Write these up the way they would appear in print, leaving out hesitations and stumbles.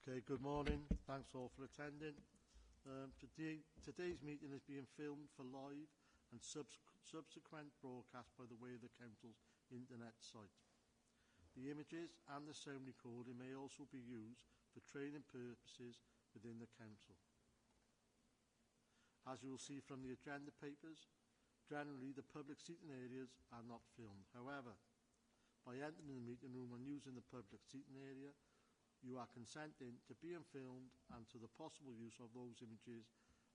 Okay, good morning. Thanks all for attending. Today's meeting is being filmed for live and subsequent broadcast by the way of the Council's internet site. The images and the sound recording may also be used for training purposes within the Council. As you will see from the agenda papers, generally the public seating areas are not filmed. However, by entering the meeting room and using the public seating area, you are consenting to being filmed and to the possible use of those images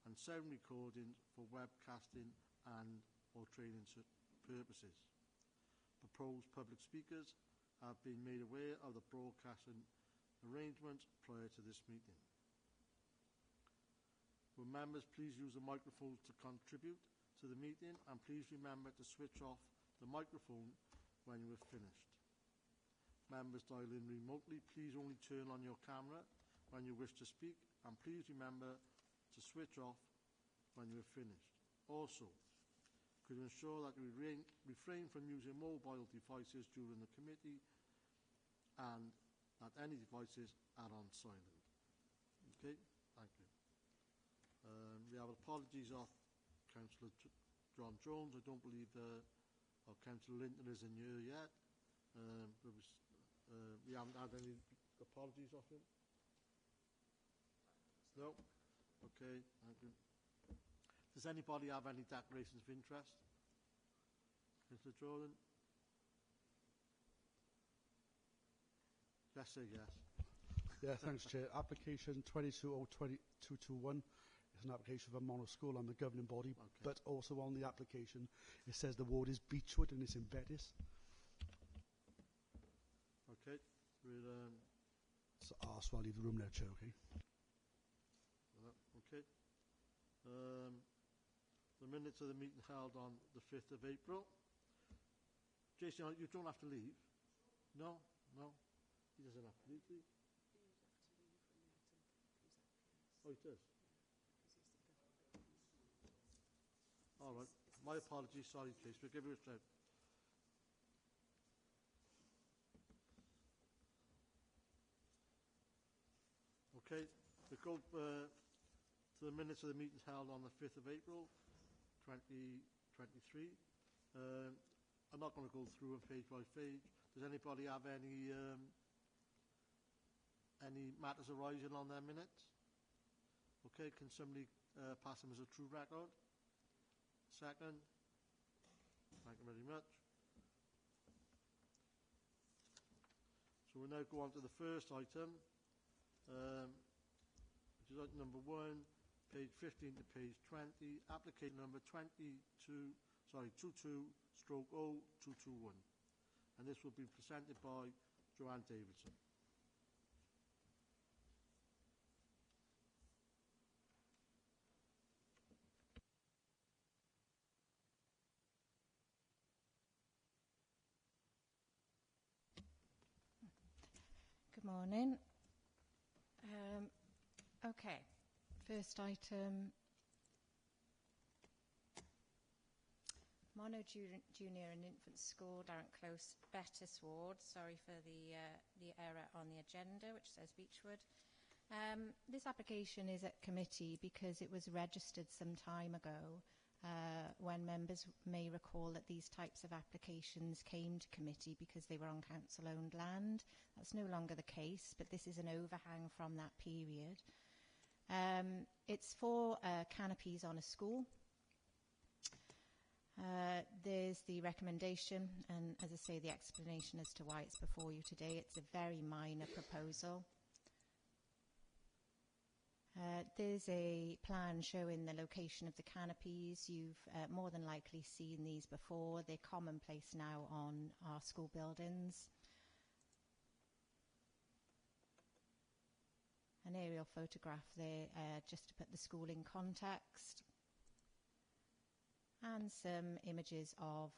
and sound recordings for webcasting and or training purposes. Proposed public speakers have been made aware of the broadcasting arrangements prior to this meeting. Will members please use the microphones to contribute to the meeting, and please remember to switch off the microphone when you have finished. Members dialing remotely, please only turn on your camera when you wish to speak, and please remember to switch off when you have finished. Also, could you ensure that you refrain from using mobile devices during the committee and that any devices are on silent. Okay, thank you. We have apologies of Councillor John Jones. I don't believe our Councillor Linton is in here yet. We haven't had any apologies of him. No? Okay, thank you. Does anybody have any declarations of interest? Councillor Jordan? Yes, say yes. Yeah, thanks, Chair. Application 220221 is an application for a mono school on the governing body, okay. But also on the application it says the ward is Beechwood and it's in Bettis. Okay. So I'll leave the room now, Chair, okay? Okay. The minutes of the meeting held on the 5th of April. Jason, you don't have to leave. No? No? He doesn't have to leave, do you? Oh, he does? All right. My apologies. Sorry, Chase. We'll give you a shout. Okay. We'll go to the minutes of the meeting held on the 5th of April, 2023. I'm not going to go through them page by page. Does anybody have any matters arising on their minutes? Okay, can somebody pass them as a true record? Second. Thank you very much. So we'll now go on to the first item, which is item number 1, page 15 to page 20, application number 22/0221. And this will be presented by Joanne Davidson. Good morning. Okay, first item, Mono Junior and Infant School, Darren Close, Bettis Ward. Sorry for the error on the agenda, which says Beechwood. This application is at committee because it was registered some time ago. When members may recall that these types of applications came to committee because they were on council-owned land. That's no longer the case, but this is an overhang from that period. It's for canopies on a school. There's the recommendation, and as I say, the explanation as to why it's before you today. It's a very minor proposal. There's a plan showing the location of the canopies. You've more than likely seen these before. They're commonplace now on our school buildings. An aerial photograph there just to put the school in context. And some images of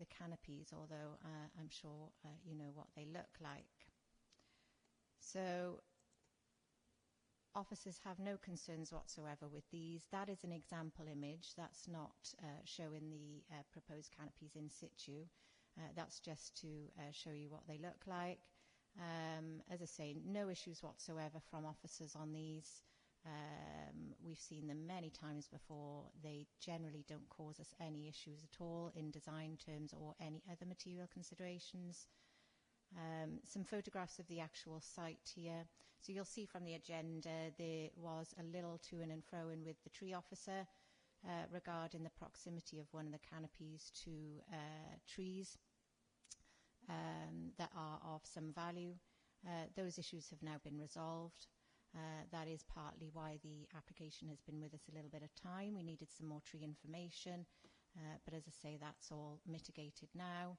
the canopies, although I'm sure you know what they look like. So officers have no concerns whatsoever with these. That is an example image. That's not showing the proposed canopies in situ. That's just to show you what they look like. As I say, no issues whatsoever from officers on these. We've seen them many times before. They generally don't cause us any issues at all in design terms or any other material considerations. Some photographs of the actual site here. So you'll see from the agenda there was a little to and fro in with the tree officer regarding the proximity of one of the canopies to trees that are of some value. Those issues have now been resolved. That is partly why the application has been with us a little bit of time. We needed some more tree information, but as I say, that's all mitigated now.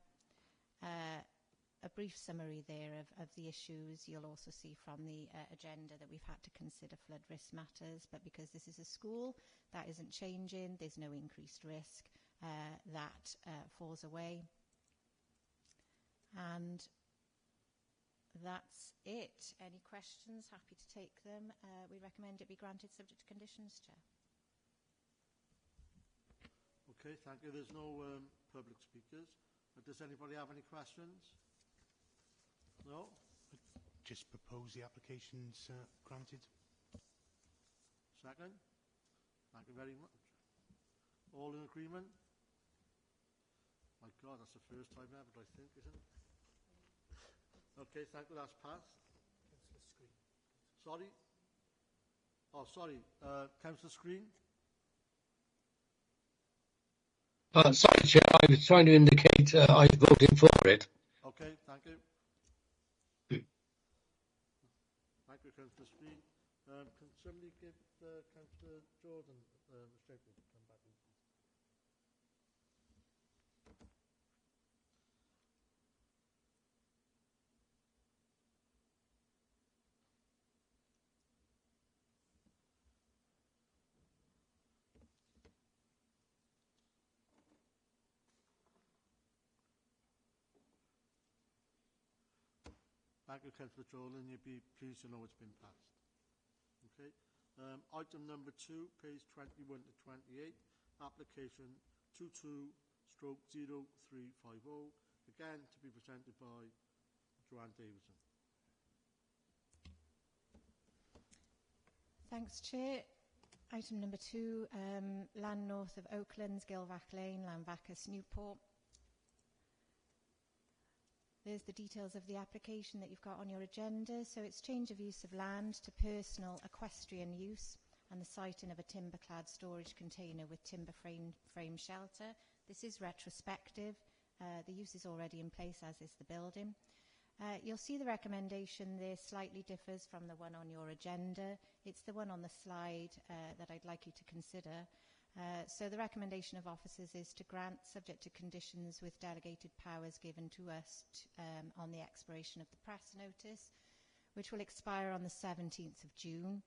A brief summary there of the issues. You'll also see from the agenda that we've had to consider flood risk matters, but because this is a school, that isn't changing. There's no increased risk. That falls away. And that's it. Any questions? Happy to take them. We recommend it be granted subject to conditions, Chair. Okay, thank you. There's no public speakers. Does anybody have any questions? No? Just propose the application's granted. Second? Thank you very much. All in agreement? My God, that's the first time ever, I think, isn't it? Okay, thank you. That's passed. Councillor Screen. Sorry? Oh, sorry. Councillor Screen? Sorry, Chair, I was trying to indicate I was voting for it. Okay, thank you. Thank you, Councillor Screen. Can somebody give Councillor Jordan a statement to come back in? Thank you, Councillor Jordan. You'll be pleased to know it's been passed. Okay. Item number 2, page 21 to 28, application 22/0350, again to be presented by Joanne Davison. Thanks, Chair. Item number 2, land north of Oaklands, Gilvac Lane, Llanfacus, Newport. There's the details of the application that you've got on your agenda. So it's change of use of land to personal equestrian use and the siting of a timber-clad storage container with timber frame shelter. This is retrospective. The use is already in place, as is the building. You'll see the recommendation there slightly differs from the one on your agenda. It's the one on the slide that I'd like you to consider. So the recommendation of officers is to grant, subject to conditions, with delegated powers given to us on the expiration of the press notice, which will expire on the 17th of June,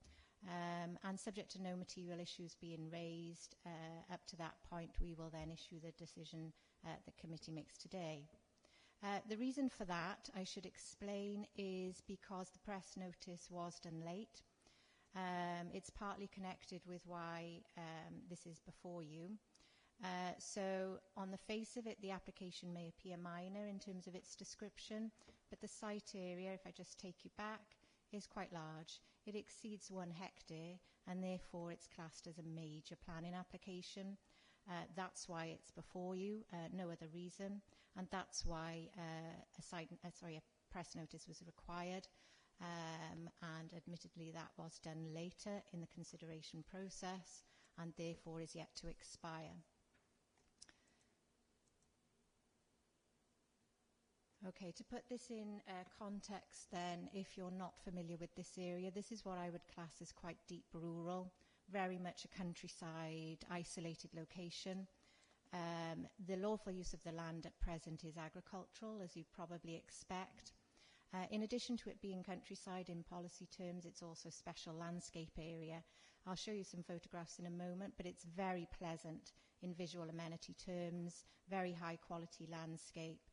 and subject to no material issues being raised. Up to that point, we will then issue the decision the committee makes today. The reason for that, I should explain, is because the press notice was done late. It's partly connected with why this is before you. So on the face of it, the application may appear minor in terms of its description, but the site area, if I just take you back, is quite large. It exceeds 1 hectare, and therefore it's classed as a major planning application. That's why it's before you, no other reason, and that's why a press notice was required. And admittedly that was done later in the consideration process and therefore is yet to expire. Okay, to put this in context then, if you're not familiar with this area, this is what I would class as quite deep rural, very much a countryside, isolated location. The lawful use of the land at present is agricultural, as you'd probably expect. In addition to it being countryside in policy terms, it's also special landscape area. I'll show you some photographs in a moment, but it's very pleasant in visual amenity terms, very high quality landscape,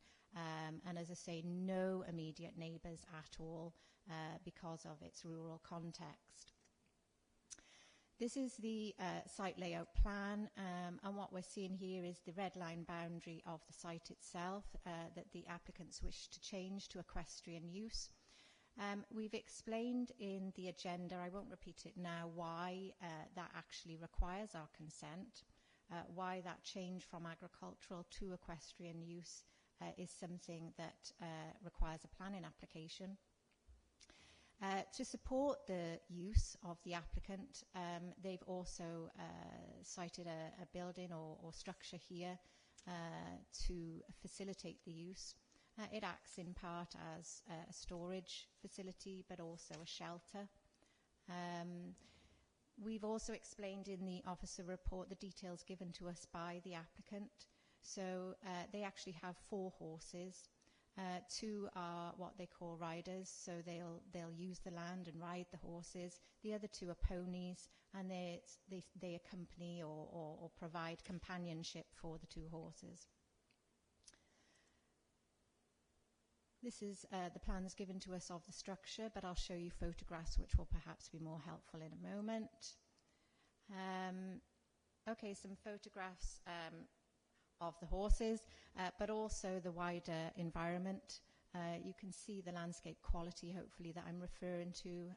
and as I say, no immediate neighbours at all because of its rural context. This is the site layout plan, and what we're seeing here is the red line boundary of the site itself that the applicants wish to change to equestrian use. We've explained in the agenda, I won't repeat it now, why that actually requires our consent, why that change from agricultural to equestrian use is something that requires a planning application. To support the use of the applicant, they've also cited a building or structure here to facilitate the use. It acts in part as a storage facility, but also a shelter. We've also explained in the officer report the details given to us by the applicant. So they actually have 4 horses. 2 are what they call riders, so they'll use the land and ride the horses. The other 2 are ponies, and they accompany or provide companionship for the 2 horses. This is the plans given to us of the structure, but I'll show you photographs which will perhaps be more helpful in a moment. Okay, some photographs of the horses, but also the wider environment. You can see the landscape quality, hopefully, that I'm referring to.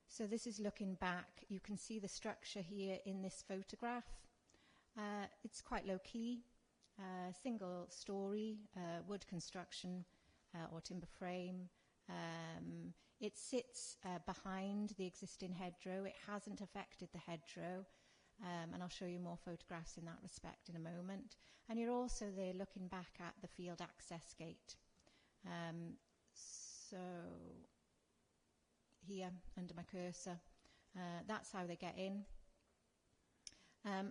So this is looking back. You can see the structure here in this photograph. It's quite low-key. Single story, wood construction or timber frame. It sits behind the existing hedgerow. It hasn't affected the hedgerow, and I'll show you more photographs in that respect in a moment. And you're also there looking back at the field access gate. So here under my cursor, that's how they get in.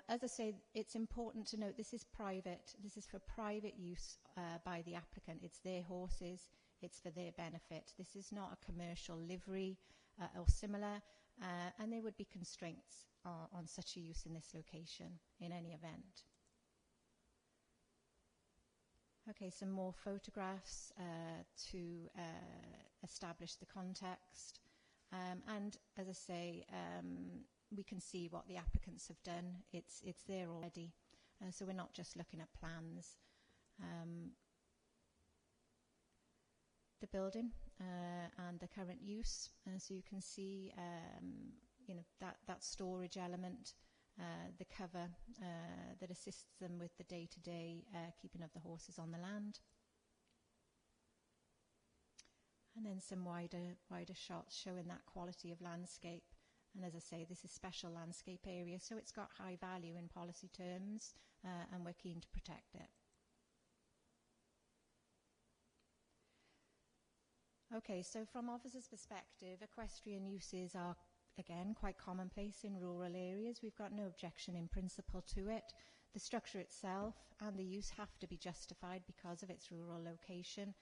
As I say, it's important to note this is private. This is for private use by the applicant. It's their horses. It's for their benefit. This is not a commercial livery or similar, and there would be constraints on such a use in this location in any event. Okay, some more photographs to establish the context. And as I say, we can see what the applicants have done. It's there already, so we're not just looking at plans. The building and the current use, so you can see, that storage element, the cover that assists them with the day-to-day keeping of the horses on the land. And then some wider shots showing that quality of landscape. And as I say, this is special landscape area, so it's got high value in policy terms, and we're keen to protect it. Okay, so from officers' perspective, equestrian uses are, again, quite commonplace in rural areas. We've got no objection in principle to it. The structure itself and the use have to be justified because of its rural location,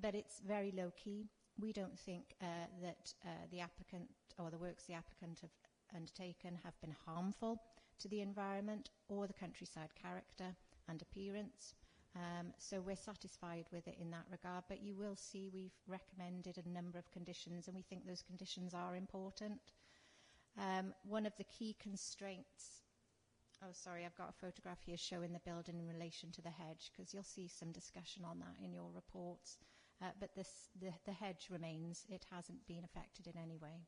but it's very low-key. We don't think that the applicant or the works the applicant have undertaken have been harmful to the environment or the countryside character and appearance. So we're satisfied with it in that regard, but you will see we've recommended a number of conditions, and we think those conditions are important. One of the key constraints, I've got a photograph here showing the building in relation to the hedge, because you'll see some discussion on that in your reports. But the hedge remains. It hasn't been affected in any way.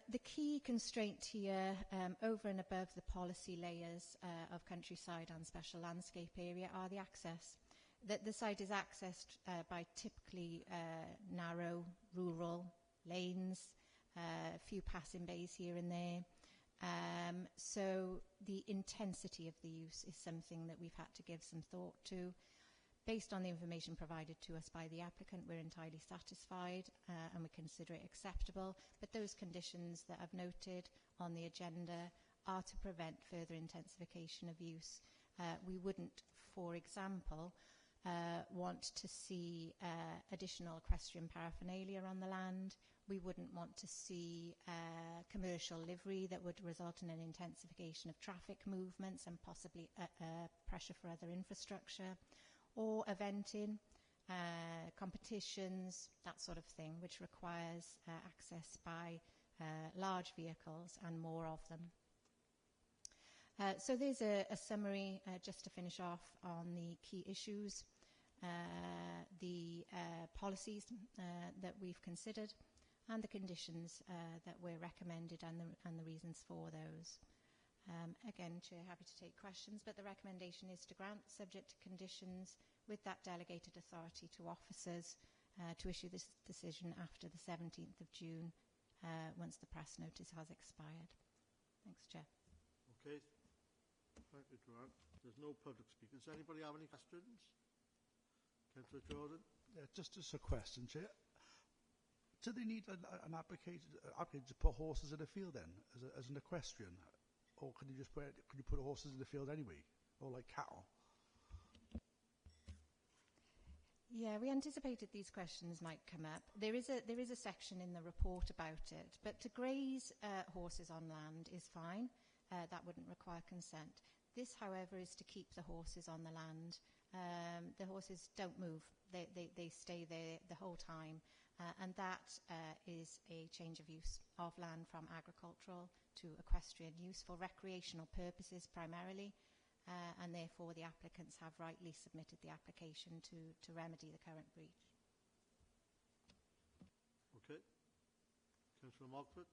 The key constraint here, over and above the policy layers of countryside and special landscape area, are the access. The site is accessed by typically narrow rural lanes, a few passing bays here and there. So the intensity of the use is something that we've had to give some thought to. Based on the information provided to us by the applicant, we're entirely satisfied and we consider it acceptable. But those conditions that I've noted on the agenda are to prevent further intensification of use. We wouldn't, for example, want to see additional equestrian paraphernalia on the land. We wouldn't want to see commercial livery that would result in an intensification of traffic movements and possibly pressure for other infrastructure, or eventing, competitions, that sort of thing, which requires access by large vehicles and more of them. So there's a summary just to finish off on the key issues, the policies that we've considered, and the conditions that were recommended and the reasons for those. Again, Chair, happy to take questions, but the recommendation is to grant, subject to conditions, with that delegated authority to officers to issue this decision after the 17th of June, once the press notice has expired. Thanks, Chair. Okay. Thank you, Joanne. There's no public speakers. Does anybody have any questions? Councillor Jordan? Just a question, Chair. Do they need an application to put horses in the field then, as an equestrian? Or can you put horses in the field anyway? Or like cattle? Yeah, we anticipated these questions might come up. There is a section in the report about it, but to graze horses on land is fine. That wouldn't require consent. This, however, is to keep the horses on the land. The horses don't move. They stay there the whole time. And that is a change of use of land from agricultural to equestrian use for recreational purposes primarily. And therefore the applicants have rightly submitted the application to remedy the current breach. Okay. Councillor Mogford?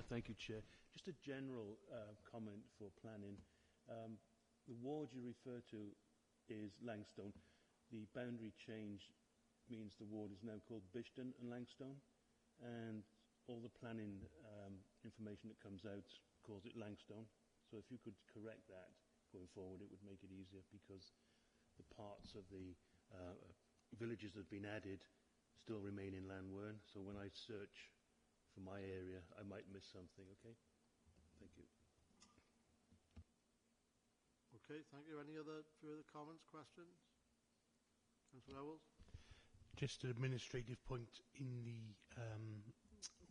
Thank you, Chair. Just a general comment for planning. The ward you refer to is Langstone. The boundary change means the ward is now called Bishton and Langstone, and all the planning information that comes out calls it Langstone. So if you could correct that going forward, it would make it easier, because the parts of the villages that have been added still remain in Llanwern. So when I search for my area, I might miss something, okay? Thank you. Okay, thank you. Any other further comments, questions? Councillor Owell? Just an administrative point in the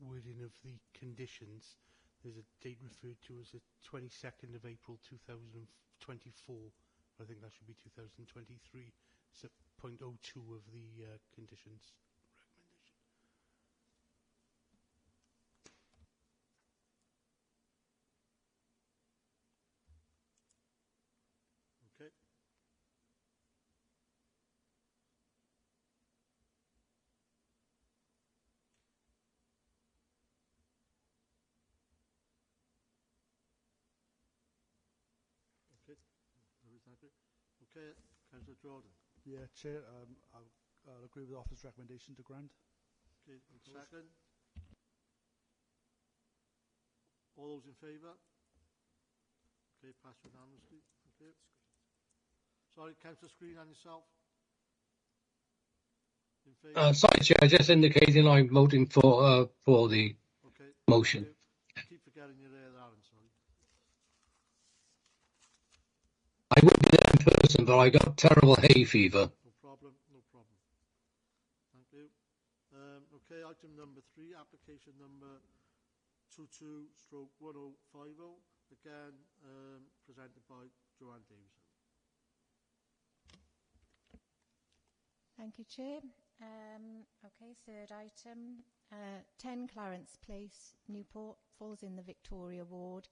wording of the conditions. There's a date referred to as the 22nd of April 2024. I think that should be 2023. It's a .02 of the conditions recommendation. Okay. Okay. Thank you. Okay, Councillor Jordan. Yeah, Chair, I'll agree with the officer's recommendation to grant. Okay, second. All those in favour? Okay, pass unanimously. Thank you. Sorry, Councillor Screen and yourself? In favour? Sorry, Chair, just indicating I'm voting for the Okay. motion. I keep forgetting you're there, Aaron, sorry. I would be there in person, but I got terrible hay fever. No problem, no problem. Thank you. Okay, item number 3, application number 22/1050, again presented by Joanne Davison. Thank you, Chair. Okay, third item, 10 Clarence Place, Newport, falls in the Victoria ward.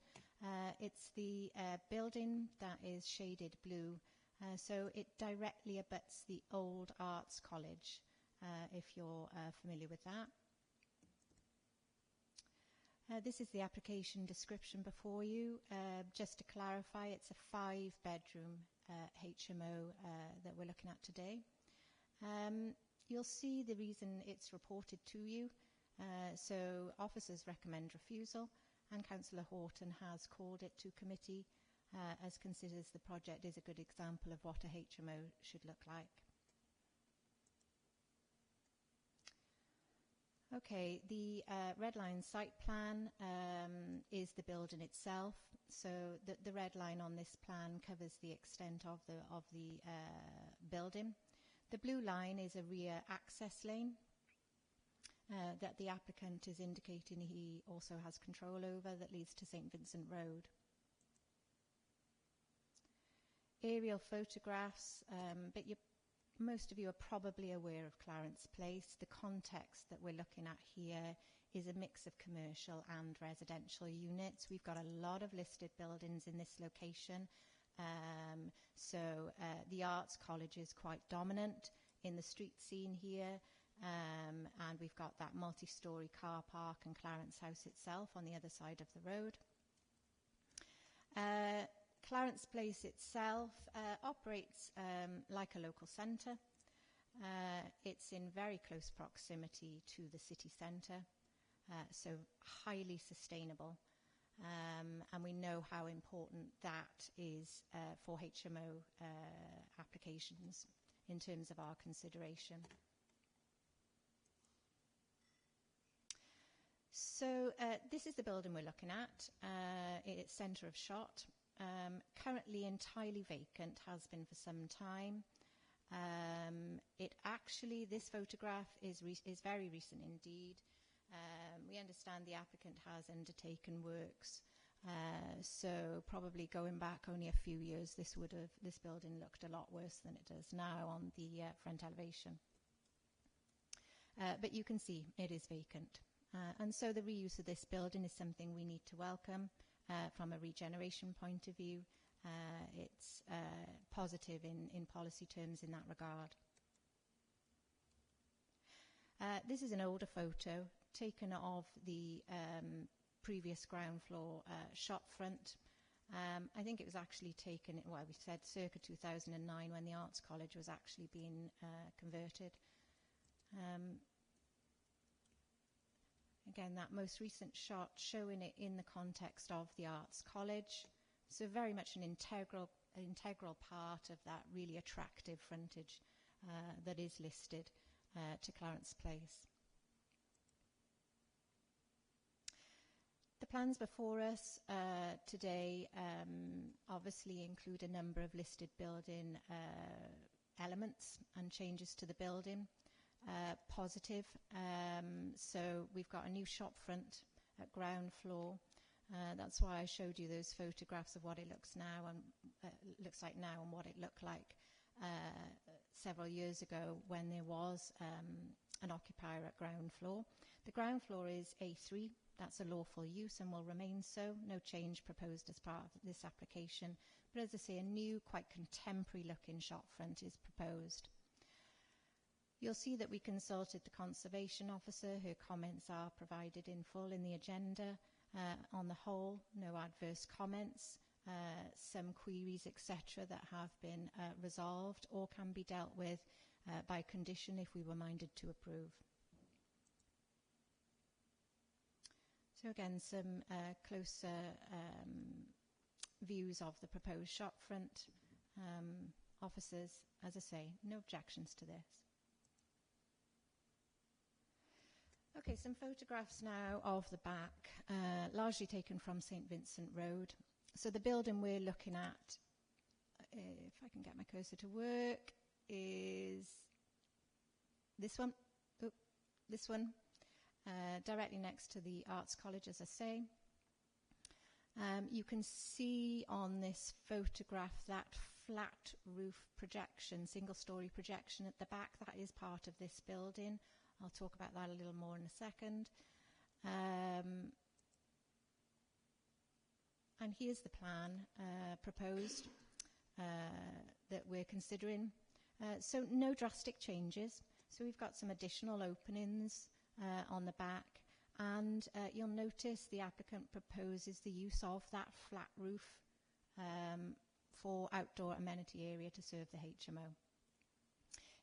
It's the building that is shaded blue, so it directly abuts the old Arts College, if you're familiar with that. This is the application description before you. Just to clarify, it's a 5-bedroom HMO that we're looking at today. You'll see the reason it's reported to you. So officers recommend refusal, and Councillor Horton has called it to committee as considers the project is a good example of what a HMO should look like. Okay, the red line site plan is the building itself. So the red line on this plan covers the extent of the building. The blue line is a rear access lane that the applicant is indicating he also has control over, that leads to St Vincent Road. Aerial photographs, but most of you are probably aware of Clarence Place. The context that we're looking at here is a mix of commercial and residential units. We've got a lot of listed buildings in this location. The Arts College is quite dominant in the street scene here. And we've got that multi-storey car park and Clarence House itself on the other side of the road. Clarence Place itself operates like a local centre. It's in very close proximity to the city centre, so highly sustainable. And we know how important that is for HMO applications in terms of our consideration. So this is the building we're looking at. It's centre of shot. Currently entirely vacant, has been for some time. This photograph is very recent indeed. We understand the applicant has undertaken works, so probably going back only a few years, this building looked a lot worse than it does now on the front elevation. But you can see it is vacant. And so the reuse of this building is something we need to welcome from a regeneration point of view. It's positive in policy terms in that regard. This is an older photo taken of the previous ground floor shop front. I think it was actually taken, well, we said circa 2009 when the Arts College was actually being converted. Again, that most recent shot showing it in the context of the Arts College. So very much an integral part of that really attractive frontage that is listed to Clarence Place. The plans before us today obviously include a number of listed building elements and changes to the building. Positive. So we've got a new shop front at ground floor. That's why I showed you those photographs of what it looks like now and what it looked like several years ago when there was an occupier at ground floor. The ground floor is A3. That's a lawful use and will remain so. No change proposed as part of this application. But as I say, a new, quite contemporary looking shop front is proposed. You'll see that we consulted the Conservation Officer. Her comments are provided in full in the agenda. On the whole, no adverse comments, some queries, etc., that have been resolved or can be dealt with by condition if we were minded to approve. So again, some closer views of the proposed shop front. Officers, as I say, no objections to this. Okay, some photographs now of the back, largely taken from St. Vincent Road. So the building we're looking at, if I can get my cursor to work, is this one. Oh, this one, directly next to the Arts College, as I say. You can see on this photograph that flat roof projection, single-story projection at the back. That is part of this building. I'll talk about that a little more in a second. And here's the plan proposed that we're considering. So no drastic changes. So we've got some additional openings on the back. And you'll notice the applicant proposes the use of that flat roof for outdoor amenity area to serve the HMO.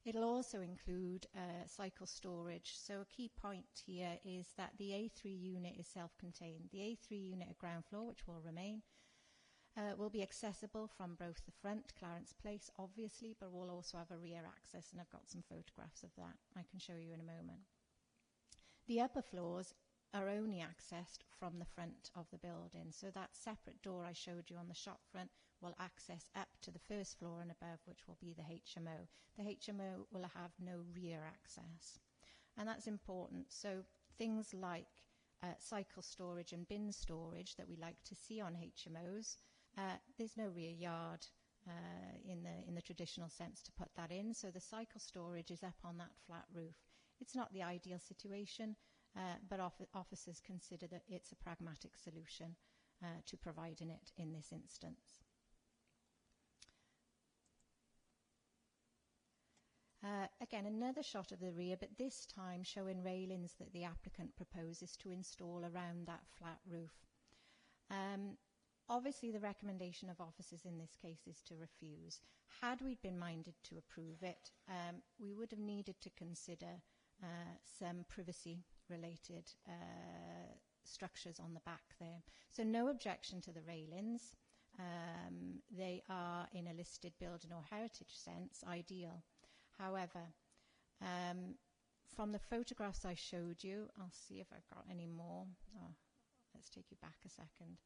It'll also include cycle storage. So a key point here is that the A3 unit is self-contained. The A3 unit at ground floor, which will remain, will be accessible from both the front, Clarence Place, obviously, but we'll also have a rear access, and I've got some photographs of that I can show you in a moment. The upper floors are only accessed from the front of the building. So that separate door I showed you on the shop front will access up to the first floor and above, which will be the HMO. The HMO will have no rear access. And that's important. So things like cycle storage and bin storage that we like to see on HMOs, there's no rear yard in the traditional sense to put that in. So the cycle storage is up on that flat roof. It's not the ideal situation, but officers consider that it's a pragmatic solution to providing it in this instance. Again, another shot of the rear, but this time showing railings that the applicant proposes to install around that flat roof. Obviously, the recommendation of officers in this case is to refuse. Had we been minded to approve it, we would have needed to consider some privacy-related structures on the back there. So no objection to the railings. They are, in a listed building or heritage sense, ideal. However, from the photographs I showed you, I'll see if I've got any more. Oh, let's take you back a second.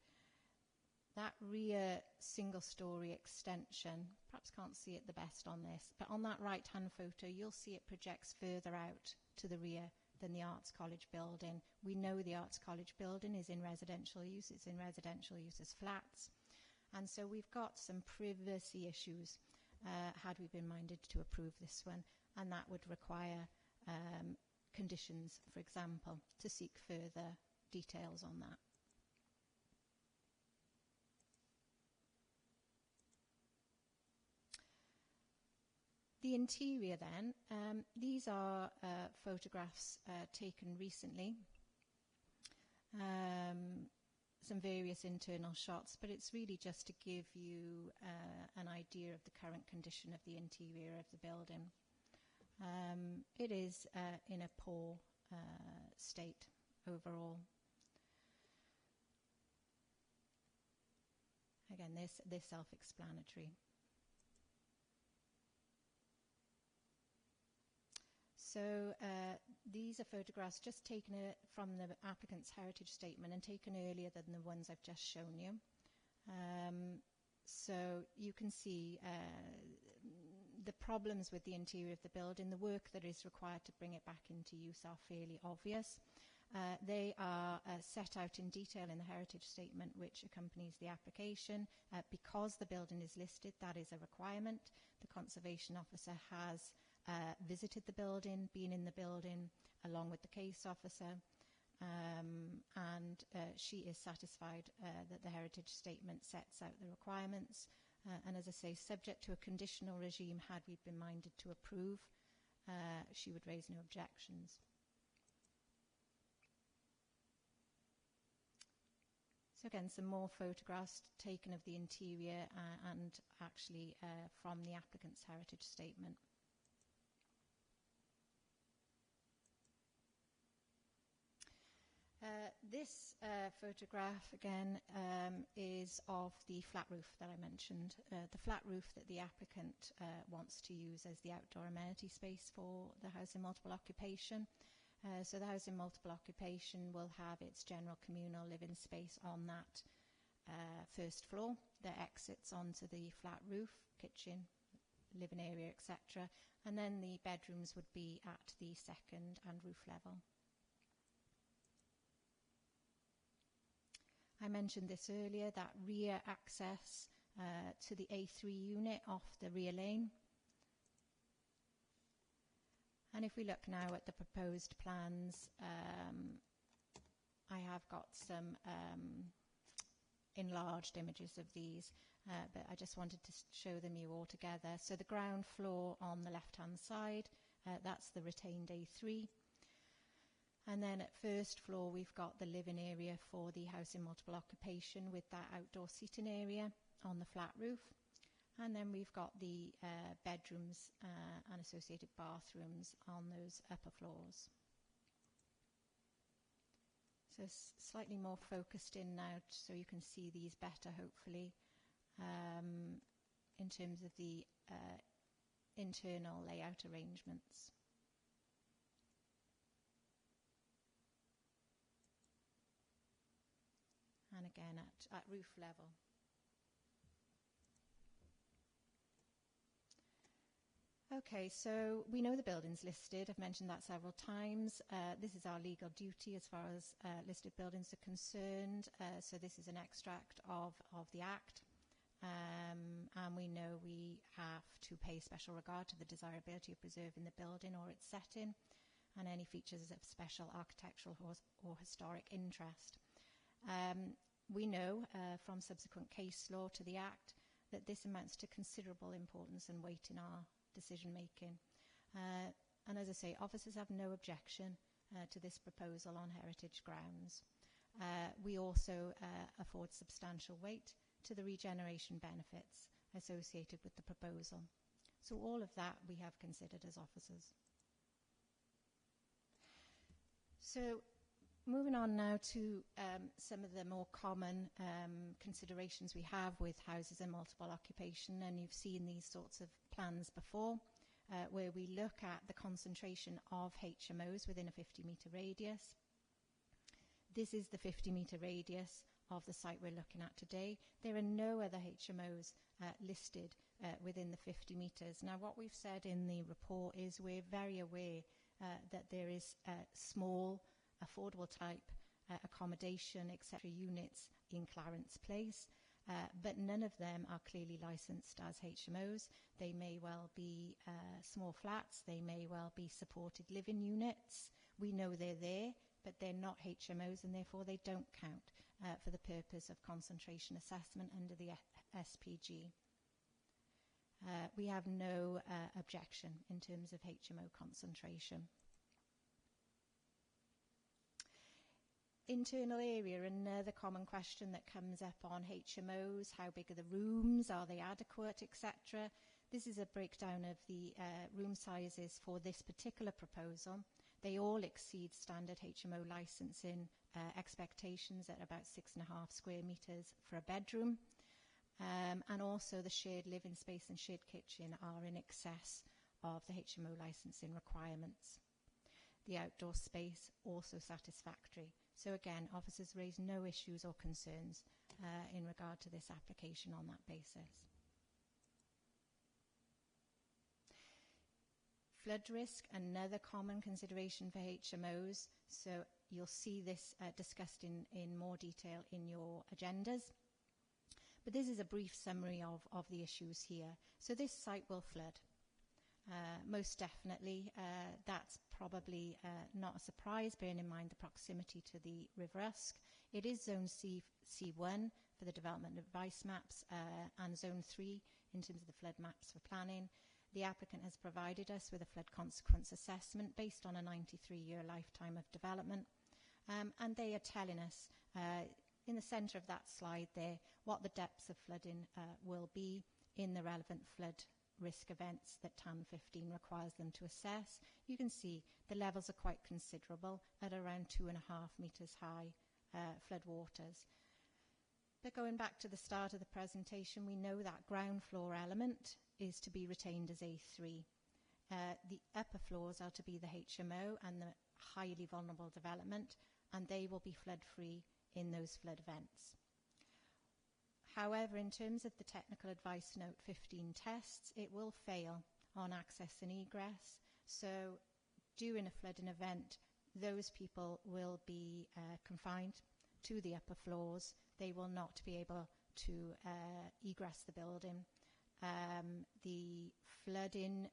That rear single-storey extension, perhaps can't see it the best on this, but on that right-hand photo, you'll see it projects further out to the rear than the Arts College building. We know the Arts College building is in residential use. It's in residential use as flats. And so we've got some privacy issues had we been minded to approve this one, and that would require conditions, for example, to seek further details on that. The interior then, these are photographs taken recently. Some various internal shots, but it's really just to give you an idea of the current condition of the interior of the building. It is in a poor state overall. Again, they're self-explanatory. So these are photographs just taken from the applicant's heritage statement and taken earlier than the ones I've just shown you. So you can see the problems with the interior of the building. The work that is required to bring it back into use are fairly obvious. They are set out in detail in the heritage statement which accompanies the application. Because the building is listed, that is a requirement. The conservation officer has visited the building, been in the building along with the case officer, and she is satisfied that the heritage statement sets out the requirements. And as I say, subject to a conditional regime, had we been minded to approve, she would raise no objections. So again, some more photographs taken of the interior and actually from the applicant's heritage statement. This photograph, again, is of the flat roof that I mentioned, the flat roof that the applicant wants to use as the outdoor amenity space for the house in multiple occupation. So the house in multiple occupation will have its general communal living space on that first floor. There are exits onto the flat roof, kitchen, living area, etc. And then the bedrooms would be at the second and roof level. I mentioned this earlier, that rear access to the A3 unit off the rear lane. And if we look now at the proposed plans, I have got some enlarged images of these, but I just wanted to show them you all together. So the ground floor on the left-hand side, that's the retained A3. And then at first floor, we've got the living area for the house in multiple occupation with that outdoor seating area on the flat roof. And then we've got the bedrooms and associated bathrooms on those upper floors. So slightly more focused in now so you can see these better, hopefully, in terms of the internal layout arrangements. And again at roof level. Okay, so we know the building's listed. I've mentioned that several times. This is our legal duty as far as listed buildings are concerned. So this is an extract of the Act. and we know we have to pay special regard to the desirability of preserving the building or its setting and any features of special architectural or historic interest. We know from subsequent case law to the Act that this amounts to considerable importance and weight in our decision making. And as I say, officers have no objection to this proposal on heritage grounds. We also afford substantial weight to the regeneration benefits associated with the proposal. So all of that we have considered as officers. So moving on now to some of the more common considerations we have with houses in multiple occupation, and you've seen these sorts of plans before, where we look at the concentration of HMOs within a 50-metre radius. This is the 50-metre radius of the site we're looking at today. There are no other HMOs listed within the 50 metres. Now, what we've said in the report is we're very aware that there is small, affordable type accommodation, etc. units in Clarence Place, but none of them are clearly licensed as HMOs. They may well be small flats, they may well be supported living units. We know they're there, but they're not HMOs, and therefore they don't count for the purpose of concentration assessment under the SPG. We have no objection in terms of HMO concentration. Internal area, another common question that comes up on HMOs: how big are the rooms, are they adequate, etc. This is a breakdown of the room sizes for this particular proposal. They all exceed standard HMO licensing expectations at about 6.5 square metres for a bedroom. And also the shared living space and shared kitchen are in excess of the HMO licensing requirements. The outdoor space also satisfactory. So again, officers raise no issues or concerns in regard to this application on that basis. Flood risk, another common consideration for HMOs. So you'll see this discussed in more detail in your agendas. But this is a brief summary of the issues here. So this site will flood. Most definitely, that's probably not a surprise, bearing in mind the proximity to the River Usk. It is Zone C1 for the development advice maps and Zone 3 in terms of the flood maps for planning. The applicant has provided us with a flood consequence assessment based on a 93-year lifetime of development. And they are telling us in the centre of that slide there what the depths of flooding will be in the relevant flood risk events that TAN 15 requires them to assess. You can see the levels are quite considerable at around 2.5 metres high flood waters. But going back to the start of the presentation, we know that ground floor element is to be retained as A3. The upper floors are to be the HMO and the highly vulnerable development, and they will be flood free in those flood events. However, in terms of the technical advice note 15 tests, it will fail on access and egress. So during a flooding event, those people will be confined to the upper floors. They will not be able to egress the building. The flooding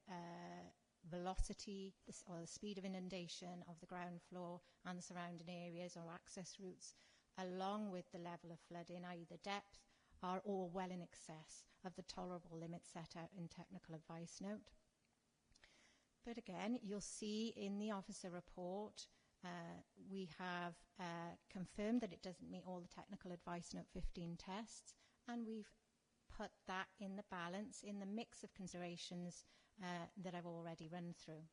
velocity or the speed of inundation of the ground floor and the surrounding areas or access routes, along with the level of flooding, i.e. the depth, are all well in excess of the tolerable limits set out in technical advice note. But again, you'll see in the officer report, we have confirmed that it doesn't meet all the technical advice note 15 tests, and we've put that in the balance in the mix of considerations that I've already run through.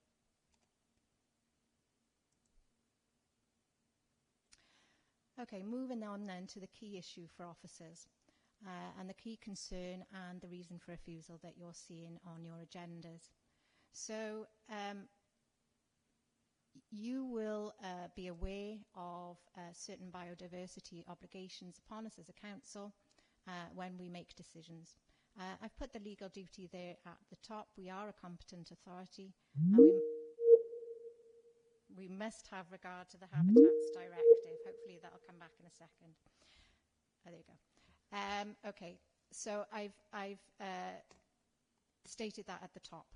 Okay, moving on then to the key issue for officers and the key concern and the reason for refusal that you're seeing on your agendas. So you will be aware of certain biodiversity obligations upon us as a council when we make decisions. I've put the legal duty there at the top. We are a competent authority, and we must have regard to the Habitats Directive. Hopefully that'll come back in a second. Oh, there you go. Okay, So I've stated that at the top.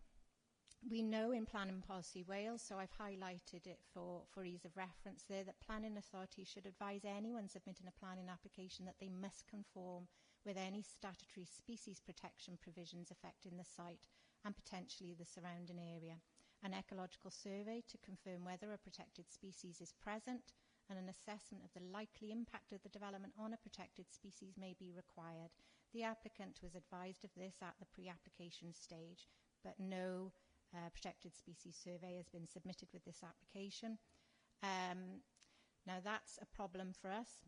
We know in Planning Policy Wales, so I've highlighted it for ease of reference there, that planning authorities should advise anyone submitting a planning application that they must conform with any statutory species protection provisions affecting the site and potentially the surrounding area. An ecological survey to confirm whether a protected species is present, and an assessment of the likely impact of the development on a protected species may be required. The applicant was advised of this at the pre-application stage, but no protected species survey has been submitted with this application. Now that's a problem for us.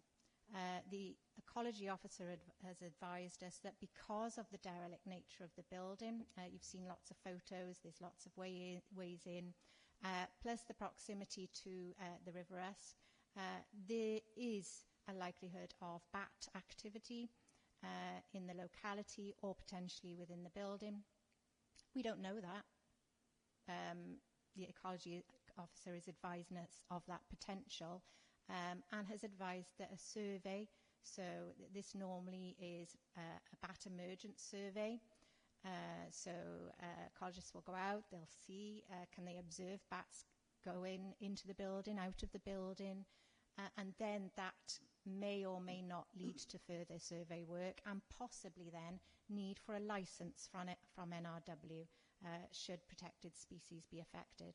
The ecology officer has advised us that because of the derelict nature of the building, you've seen lots of photos, there's lots of ways in, plus the proximity to the River Usk, there is a likelihood of bat activity in the locality or potentially within the building. We don't know that. The ecology officer is advising us of that potential and has advised that a survey, so this normally is a bat emergence survey, so ecologists will go out, they'll see, can they observe bats going into the building, out of the building, and then that may or may not lead to further survey work and possibly then need for a licence from NRW should protected species be affected.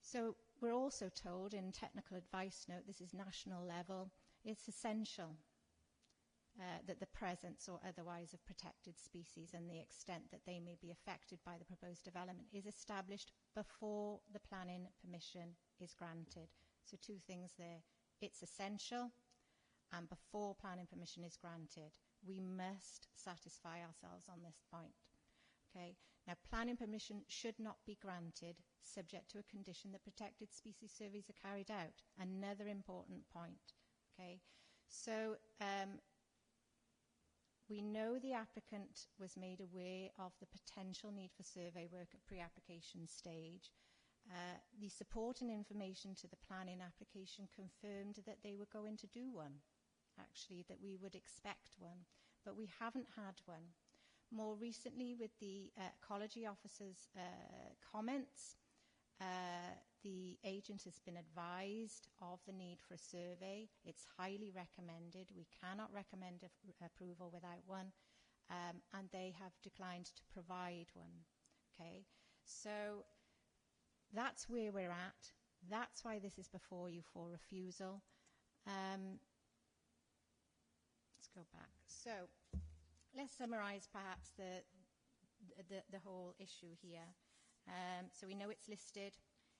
So we're also told in technical advice note, this is national level, it's essential that the presence or otherwise of protected species and the extent that they may be affected by the proposed development is established before the planning permission is granted. So two things there. It's essential, and before planning permission is granted, we must satisfy ourselves on this point. Okay. Now, planning permission should not be granted subject to a condition that protected species surveys are carried out. Another important point. Okay. So we know the applicant was made aware of the potential need for survey work at pre-application stage. The support and information to the planning application confirmed that they were going to do one, actually, that we would expect one, but we haven't had one. More recently, with the ecology officer's comments, the agent has been advised of the need for a survey. It's highly recommended. We cannot recommend approval without one, and they have declined to provide one. Okay, so that's where we're at. That's why this is before you for refusal. Let's go back. So let's summarise perhaps the whole issue here. So we know it's listed.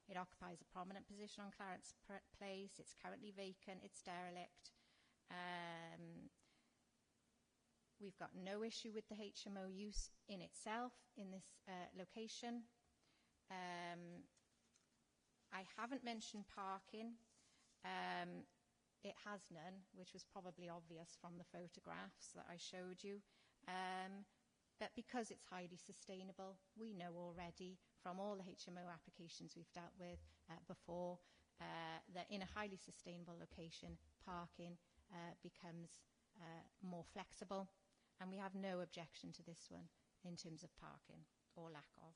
It occupies a prominent position on Clarence Place. It's currently vacant. It's derelict. We've got no issue with the HMO use in itself in this location. I haven't mentioned parking. It has none, which was probably obvious from the photographs that I showed you. But because it's highly sustainable, we know already from all the HMO applications we've dealt with before that in a highly sustainable location, parking becomes more flexible, and we have no objection to this one in terms of parking or lack of.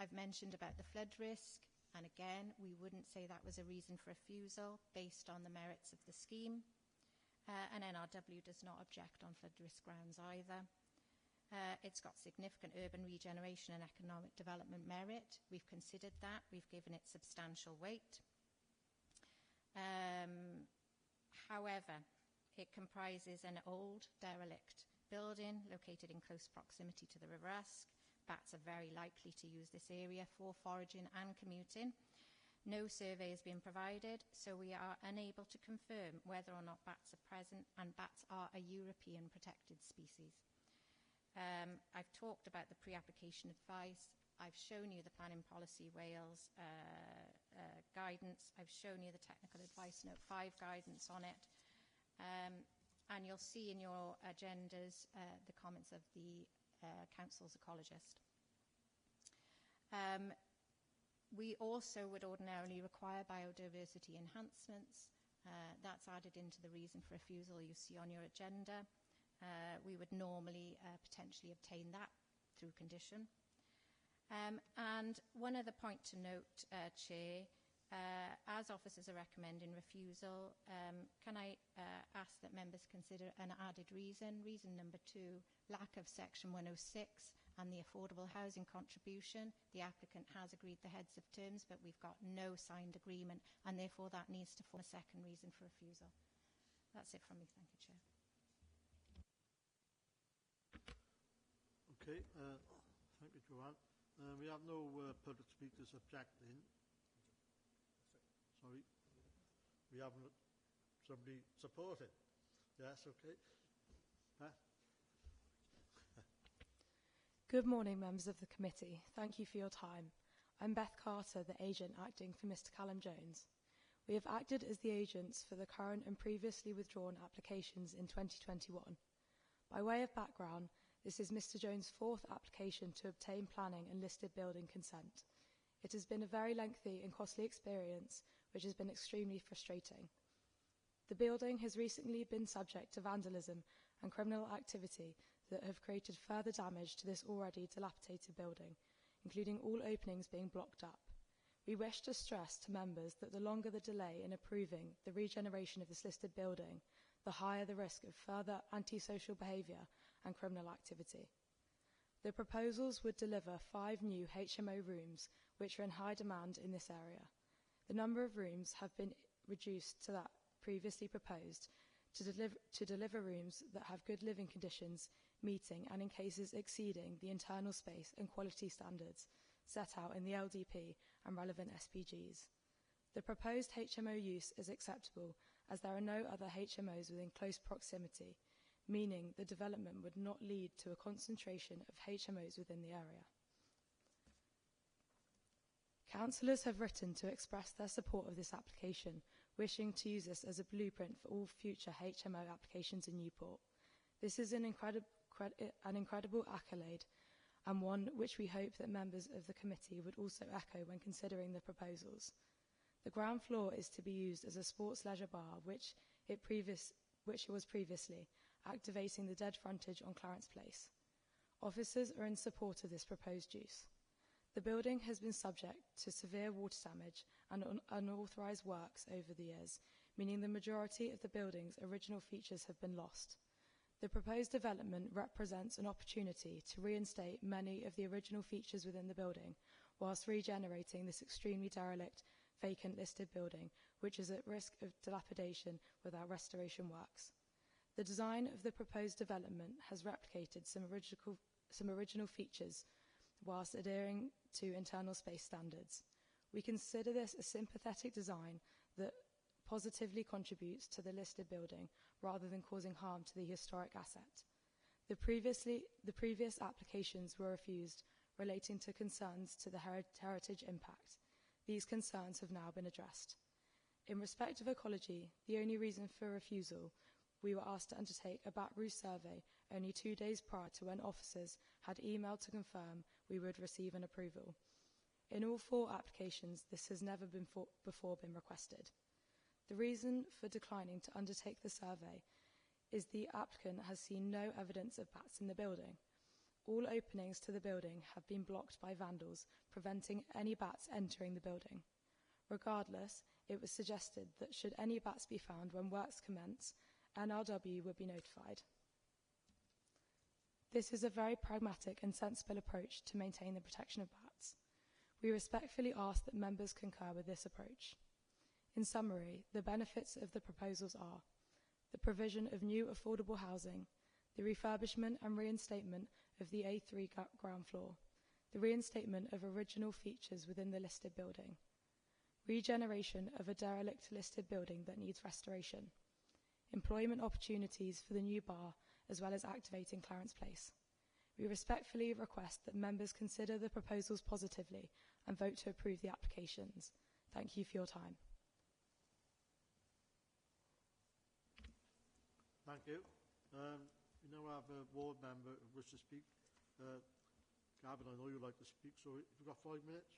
I've mentioned about the flood risk, and again, we wouldn't say that was a reason for refusal based on the merits of the scheme. And NRW does not object on flood risk grounds either. It's got significant urban regeneration and economic development merit. We've considered that. We've given it substantial weight. However, it comprises an old, derelict building located in close proximity to the River Usk. Bats are very likely to use this area for foraging and commuting. No survey has been provided, so we are unable to confirm whether or not bats are present, and bats are a European protected species. I've talked about the pre-application advice. I've shown you the Planning Policy Wales guidance. I've shown you the Technical Advice Note 5 guidance on it. And you'll see in your agendas the comments of the Council's ecologist. We also would ordinarily require biodiversity enhancements. That's added into the reason for refusal you see on your agenda. We would normally potentially obtain that through condition. And one other point to note, Chair, as officers are recommending refusal, can I ask that members consider an added reason? Reason number 2, lack of Section 106 and the affordable housing contribution. The applicant has agreed the heads of terms, but we've got no signed agreement, and therefore that needs to form a second reason for refusal. That's it from me. Thank you, Chair. Okay, thank you, Joanne. We have no public speakers objecting. Sorry. We haven't somebody supporting. Yes, okay. Beth? Good morning, members of the committee. Thank you for your time. I'm Beth Carter, the agent acting for Mr. Callum Jones. We have acted as the agents for the current and previously withdrawn applications in 2021. By way of background, this is Mr. Jones' 4th application to obtain planning and listed building consent. It has been a very lengthy and costly experience, which has been extremely frustrating. The building has recently been subject to vandalism and criminal activity that have created further damage to this already dilapidated building, including all openings being blocked up. We wish to stress to members that the longer the delay in approving the regeneration of this listed building, the higher the risk of further antisocial behaviour and criminal activity. The proposals would deliver 5 new HMO rooms, which are in high demand in this area. The number of rooms have been reduced to that previously proposed to deliver rooms that have good living conditions, meeting and in cases exceeding the internal space and quality standards set out in the LDP and relevant SPGs. The proposed HMO use is acceptable as there are no other HMOs within close proximity, meaning the development would not lead to a concentration of HMOs within the area. Councillors have written to express their support of this application, wishing to use this as a blueprint for all future HMO applications in Newport. This is an incredible accolade, and one which we hope that members of the committee would also echo when considering the proposals. The ground floor is to be used as a sports leisure bar, which it was previously, activating the dead frontage on Clarence Place. Officers are in support of this proposed use. The building has been subject to severe water damage and unauthorised works over the years, meaning the majority of the building's original features have been lost. The proposed development represents an opportunity to reinstate many of the original features within the building, whilst regenerating this extremely derelict, vacant listed building, which is at risk of dilapidation without restoration works. The design of the proposed development has replicated some original features, whilst adhering to internal space standards. We consider this a sympathetic design that positively contributes to the listed building rather than causing harm to the historic asset. The previous applications were refused relating to concerns to the heritage impact. These concerns have now been addressed. In respect of ecology, the only reason for refusal, we were asked to undertake a bat roof survey only 2 days prior to when officers had emailed to confirm we would receive an approval. In all 4 applications, this has never before been requested. The reason for declining to undertake the survey is the applicant has seen no evidence of bats in the building. All openings to the building have been blocked by vandals, preventing any bats entering the building. Regardless, it was suggested that should any bats be found when works commence, NRW would be notified. This is a very pragmatic and sensible approach to maintain the protection of bats. We respectfully ask that members concur with this approach. In summary, the benefits of the proposals are the provision of new affordable housing, the refurbishment and reinstatement of the A3 ground floor, the reinstatement of original features within the listed building, regeneration of a derelict listed building that needs restoration, employment opportunities for the new bar, as well as activating Clarence Place. We respectfully request that members consider the proposals positively and vote to approve the applications. Thank you for your time. Thank you. We now have a ward member who wishes to speak. Gavin, I know you'd like to speak, so you've got 5 minutes.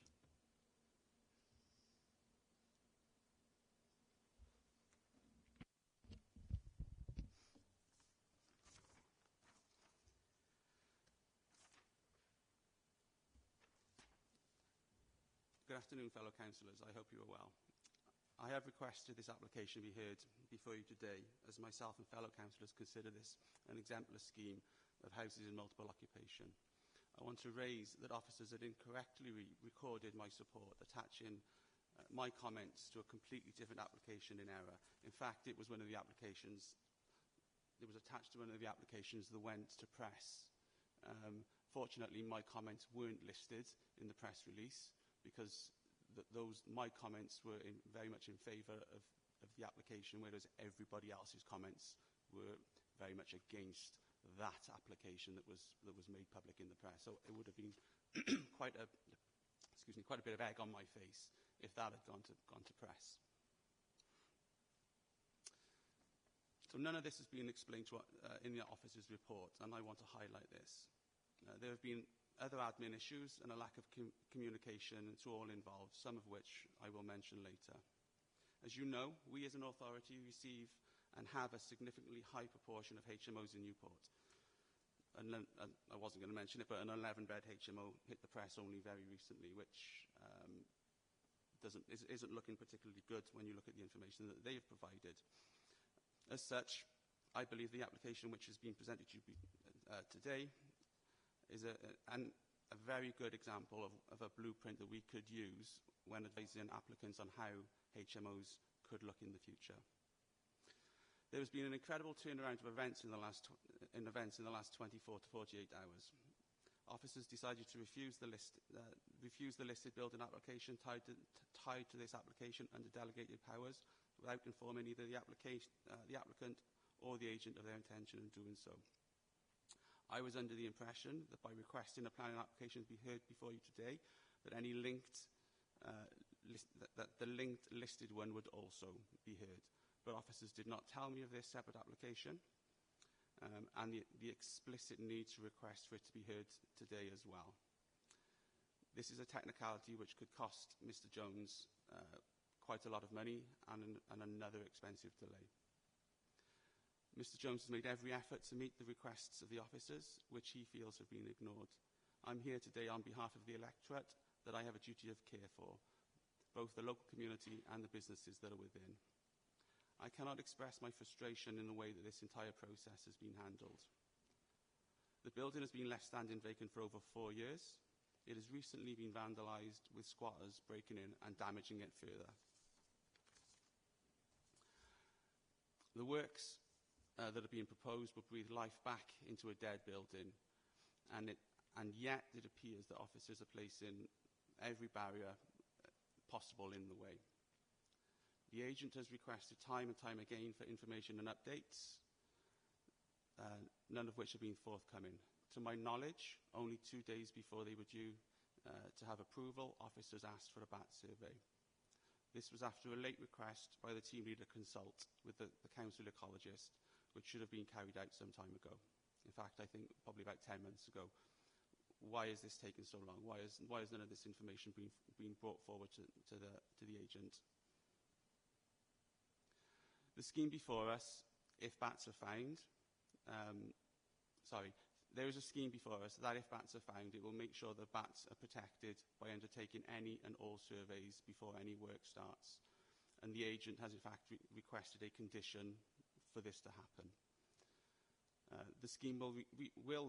afternoon, fellow councillors. I hope you are well. I have requested this application be heard before you today, as myself and fellow councillors consider this an exemplar scheme of houses in multiple occupation. I want to raise that officers had incorrectly recorded my support, attaching my comments to a completely different application in error. In fact, it was one of the applications, it was attached to one of the applications that went to press. Fortunately, my comments weren't listed in the press release because my comments were very much in favour of the application, whereas everybody else's comments were very much against that application that was made public in the press. So it would have been quite a bit of egg on my face if that had gone to press. So none of this has been explained in the officer's report, and I want to highlight this. There have been other admin issues and a lack of communication to all involved, some of which I will mention later. As you know, we as an authority receive and have a significantly high proportion of HMOs in Newport. And I wasn't going to mention it, but an 11-bed HMO hit the press only very recently, which isn't looking particularly good when you look at the information that they have provided. As such, I believe the application which has been presented to you today is a very good example of a blueprint that we could use when advising applicants on how HMOs could look in the future. There has been an incredible turnaround of events in the last 24 to 48 hours. Officers decided to refuse the listed building application tied to this application under delegated powers without informing either the applicant or the agent of their intention in doing so. I was under the impression that by requesting a planning application to be heard before you today, that any the linked listed one would also be heard. But officers did not tell me of this separate application and the explicit need to request for it to be heard today as well. This is a technicality which could cost Mr. Jones quite a lot of money and another expensive delay. Mr. Jones has made every effort to meet the requests of the officers, which he feels have been ignored. I'm here today on behalf of the electorate that I have a duty of care for, both the local community and the businesses that are within. I cannot express my frustration in the way that this entire process has been handled. The building has been left standing vacant for over 4 years. It has recently been vandalised, with squatters breaking in and damaging it further. The works that are being proposed will breathe life back into a dead building, and yet it appears that officers are placing every barrier possible in the way. The agent has requested time and time again for information and updates, none of which have been forthcoming. To my knowledge, only 2 days before they were due to have approval, officers asked for a BAT survey. This was after a late request by the team leader consult with the council ecologist, which should have been carried out some time ago. In fact, I think probably about 10 months ago. Why is this taking so long? Why is none of this information being brought forward to the agent? The scheme before us, if bats are found, there is a scheme before us that if bats are found, it will make sure that bats are protected by undertaking any and all surveys before any work starts. And the agent has in fact requested a condition for this to happen. The scheme will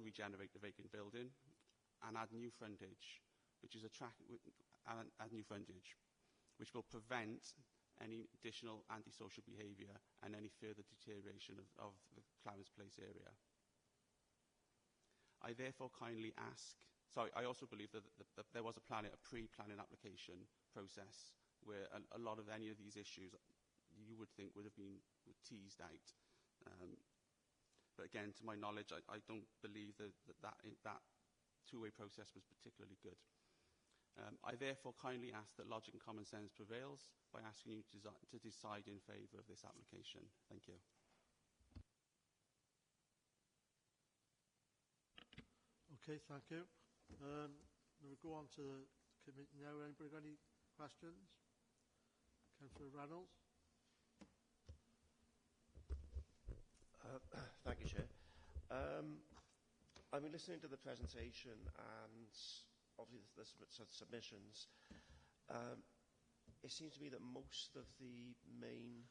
regenerate the vacant building and add new frontage, which will prevent any additional antisocial behaviour and any further deterioration of the Clarence Place area. I therefore kindly ask, I also believe that there was a pre-planning application process where a lot of any of these issues you would think would have been teased out. But again, to my knowledge, I don't believe that two-way process was particularly good. I therefore kindly ask that logic and common sense prevails by asking you to decide in favour of this application. Thank you. Okay, thank you. We'll go on to the committee now. Anybody got any questions? Councillor Reynolds. Thank you, Chair. I've been listening to the presentation and obviously the submissions. It seems to me that most of the main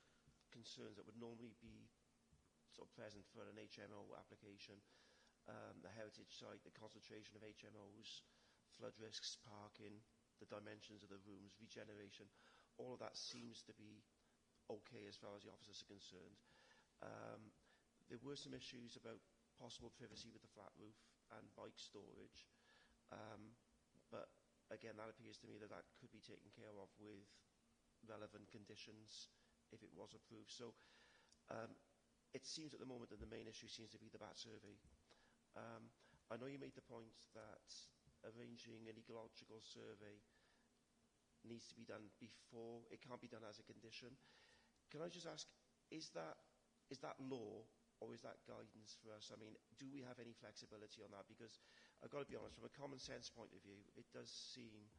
concerns that would normally be sort of present for an HMO application, the heritage site, the concentration of HMOs, flood risks, parking, the dimensions of the rooms, regeneration, all of that seems to be okay as far as the officers are concerned. There were some issues about possible privacy with the flat roof and bike storage, but again, that appears to me that that could be taken care of with relevant conditions if it was approved. So it seems at the moment that the main issue seems to be the bat survey. I know you made the point that arranging an ecological survey needs to be done before, it can't be done as a condition. Can I just ask, is that law or is that guidance for us? I mean, do we have any flexibility on that? Because I've got to be honest, from a common sense point of view, it does seem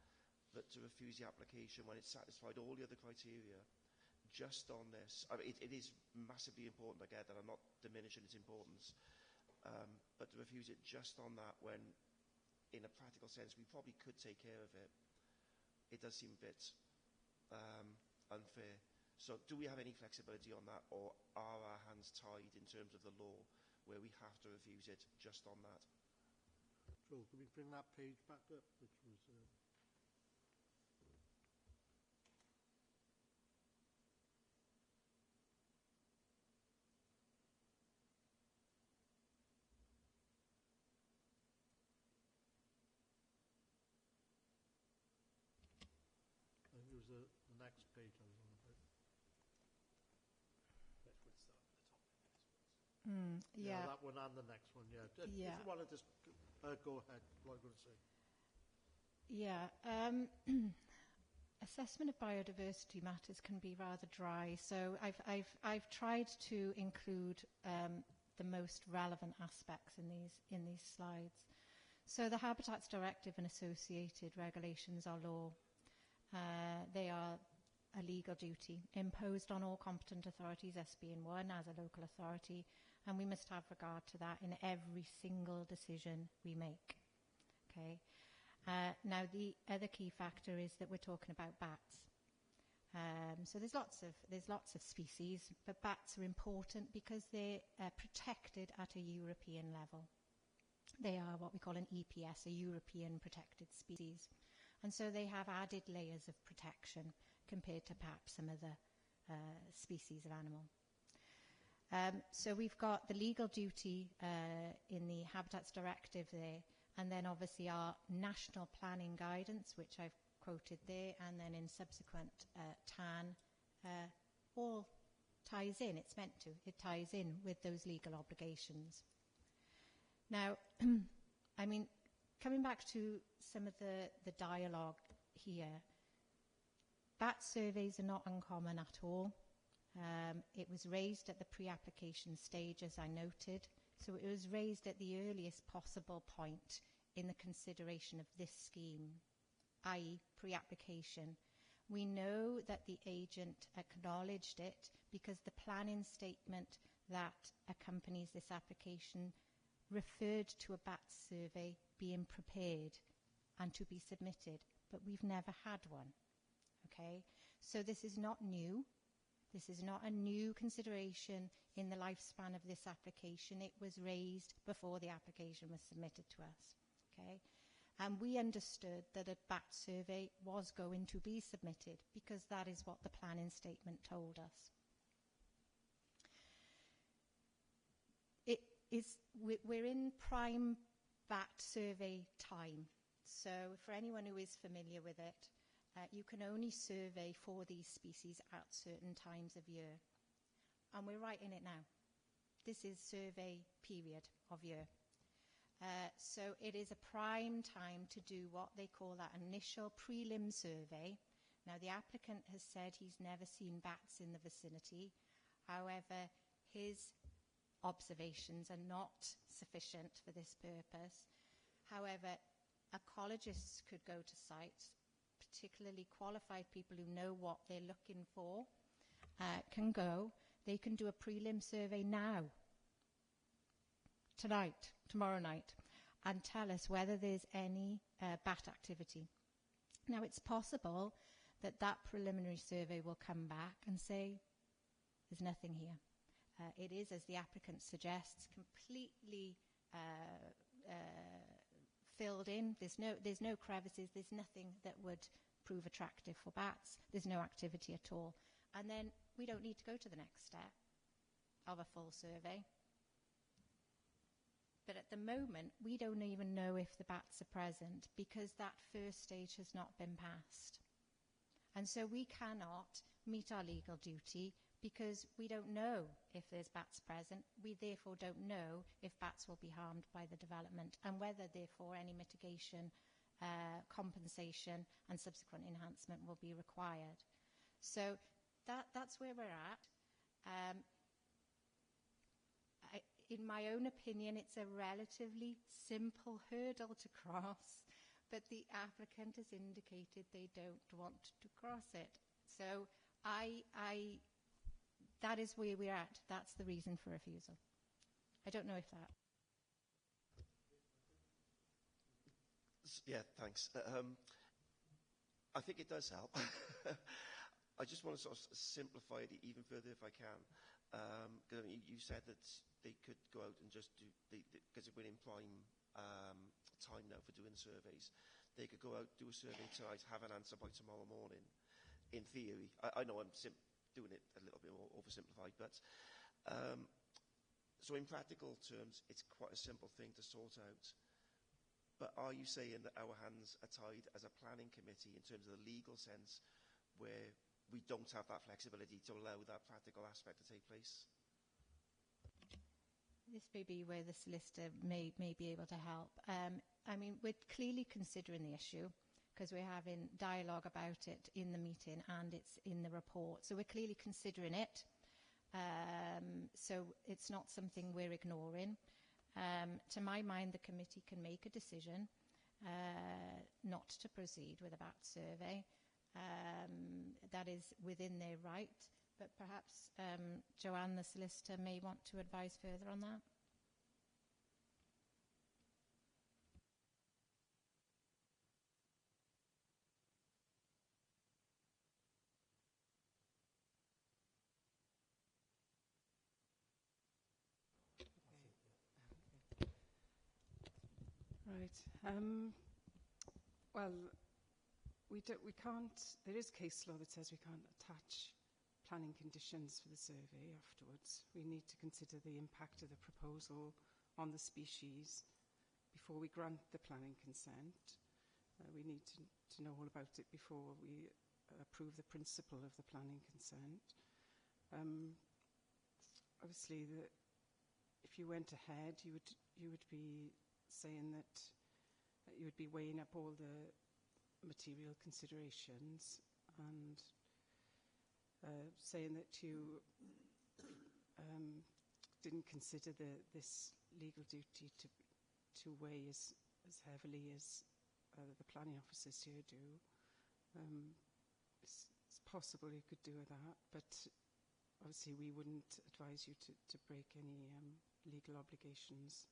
that to refuse the application when it's satisfied all the other criteria just on this, I mean, it is massively important, I get that, I'm not diminishing its importance, but to refuse it just on that when, in a practical sense, we probably could take care of it, it does seem a bit unfair. So do we have any flexibility on that, or are our hands tied in terms of the law where we have to refuse it just on that? Joel, can we bring that page back up, which was... I think it was the next page I was on about. Yeah. That one and the next one, yeah. If Yeah. you want to just go ahead, what are you going to say? Yeah. Assessment of biodiversity matters can be rather dry, so I've tried to include the most relevant aspects in these slides. So the Habitats Directive and associated regulations are law. They are a legal duty imposed on all competent authorities, us being one as a local authority, and we must have regard to that in every single decision we make. Okay. Now, the other key factor is that we're talking about bats. So there's lots of species, but bats are important because they're protected at a European level. They are what we call an EPS, a European protected species. And so they have added layers of protection compared to perhaps some other species of animal. So we've got the legal duty in the Habitats Directive there, and then obviously our national planning guidance, which I've quoted there, and then in subsequent TAN, all ties in. It's meant to. It ties in with those legal obligations. Now, I mean, coming back to some of the dialogue here, bat surveys are not uncommon at all. It was raised at the pre-application stage, as I noted. So it was raised at the earliest possible point in the consideration of this scheme, i.e. pre-application. We know that the agent acknowledged it because the planning statement that accompanies this application referred to a bat survey being prepared and to be submitted, but we've never had one. Okay, so this is not new. This is not a new consideration in the lifespan of this application. It was raised before the application was submitted to us. Okay, and we understood that a bat survey was going to be submitted because that is what the planning statement told us. We're in prime bat survey time. So for anyone who is familiar with it, you can only survey for these species at certain times of year. And we're right in it now. This is survey period of year. So it is a prime time to do what they call that initial prelim survey. Now, the applicant has said he's never seen bats in the vicinity. However, his observations are not sufficient for this purpose. However, ecologists could go to sites, particularly qualified people who know what they're looking for, can go. They can do a prelim survey now, tonight, tomorrow night, and tell us whether there's any bat activity. Now, it's possible that that preliminary survey will come back and say, there's nothing here. It is, as the applicant suggests, completely filled in. There's no crevices. There's nothing that would prove attractive for bats. There's no activity at all. And then we don't need to go to the next step of a full survey. But at the moment, we don't even know if the bats are present because that first stage has not been passed. And so we cannot meet our legal duty because we don't know if there's bats present. We therefore don't know if bats will be harmed by the development and whether therefore any mitigation, compensation and subsequent enhancement will be required. So that's where we're at. In my own opinion, it's a relatively simple hurdle to cross, but the applicant has indicated they don't want to cross it. So that is where we're at. That's the reason for refusal. I don't know if that... Yeah, thanks. I think it does help. I just want to sort of simplify it even further if I can. Because I mean, you said that they could go out and just do, because we're in prime time now for doing surveys, they could go out, do a survey tonight, have an answer by tomorrow morning, in theory. I know I'm doing it a little bit more oversimplified, but so in practical terms, it's quite a simple thing to sort out. But are you saying that our hands are tied as a planning committee in terms of the legal sense where we don't have that flexibility to allow that practical aspect to take place? This may be where the solicitor may be able to help. I mean, we're clearly considering the issue because we're having dialogue about it in the meeting and it's in the report. So we're clearly considering it. So it's not something we're ignoring. To my mind, the committee can make a decision not to proceed with a bat survey. That is within their right. But perhaps Joanne, the solicitor, may want to advise further on that. Right. Well, we can't. There is case law that says we can't attach planning conditions for the survey afterwards. We need to consider the impact of the proposal on the species before we grant the planning consent. We need to know all about it before we approve the principle of the planning consent. Obviously, if you went ahead, you would be saying that you would be weighing up all the material considerations and saying that you didn't consider this legal duty to weigh as heavily as the planning officers here do. It's possible you could do that, but obviously we wouldn't advise you to break any legal obligations.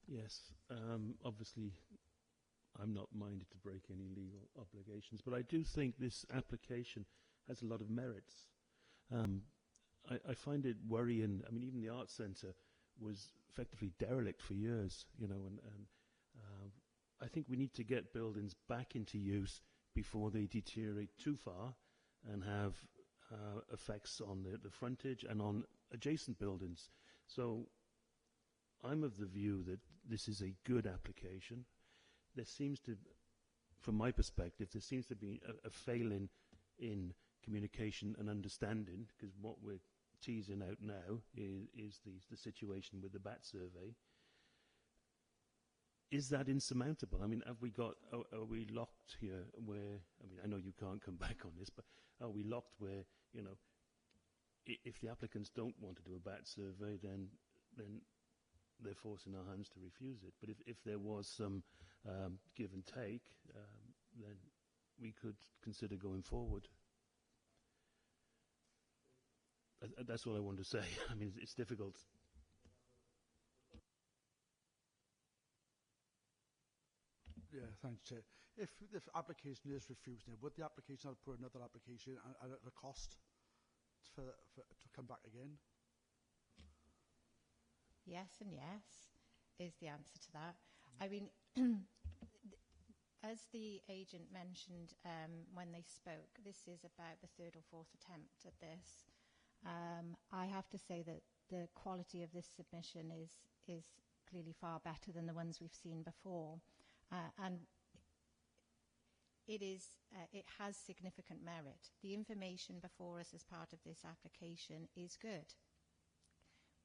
Yes, obviously I'm not minded to break any legal obligations, but I do think this application has a lot of merits. I find it worrying. I mean, even the Arts Centre was effectively derelict for years, you know, and I think we need to get buildings back into use before they deteriorate too far and have effects on the frontage and on adjacent buildings. So I'm of the view that this is a good application. There seems to, from my perspective, there seems to be a failing in communication and understanding, because what we're teasing out now is the situation with the bat survey. Is that insurmountable? I mean, are we locked here where, I mean, I know you can't come back on this, but are we locked where, you know, if the applicants don't want to do a bat survey, then they're forcing our hands to refuse it. But if there was some give and take, then we could consider going forward. That's all I want to say. I mean, it's difficult. Yeah, thanks, Chair. If the application is refused, then would the application have to put another application at a cost to come back again? Yes and yes is the answer to that. I mean, as the agent mentioned when they spoke, this is about the third or fourth attempt at this. I have to say that the quality of this submission is clearly far better than the ones we've seen before, and it has significant merit. The information before us as part of this application is good.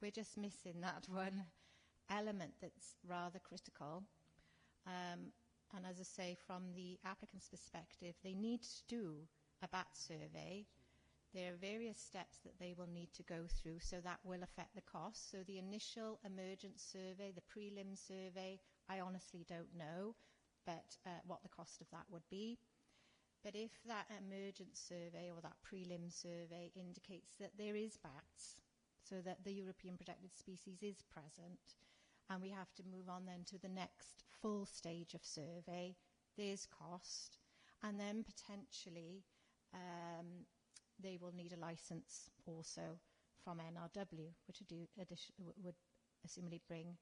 We're just missing that one element that's rather critical. And as I say, from the applicant's perspective, they need to do a BAT survey. There are various steps that they will need to go through, so that will affect the cost. So the initial emergent survey, the prelim survey, I honestly don't know but what the cost of that would be. But if that emergent survey or that prelim survey indicates that there is BATs, so that the European protected species is present, and we have to move on then to the next full stage of survey, there's cost, and then potentially they will need a licence also from NRW, which would assumably bring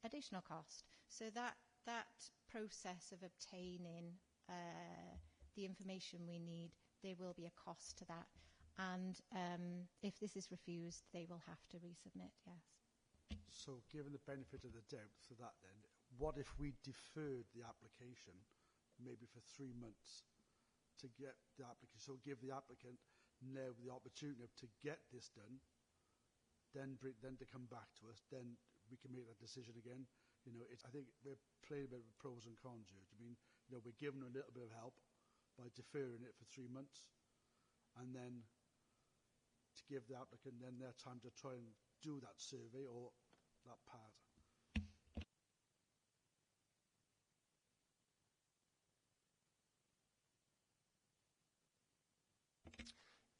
additional cost. So that process of obtaining the information we need, there will be a cost to that. And if this is refused, they will have to resubmit, yes. So given the benefit of the doubt to that then, what if we deferred the application maybe for 3 months to get the applicant, so give the applicant now the opportunity to get this done, then to come back to us, then we can make that decision again. You know, I think we're playing a bit of pros and cons here. I mean, you know, we're giving them a little bit of help by deferring it for 3 months, and then to give the applicant then their time to try and do that survey or that part.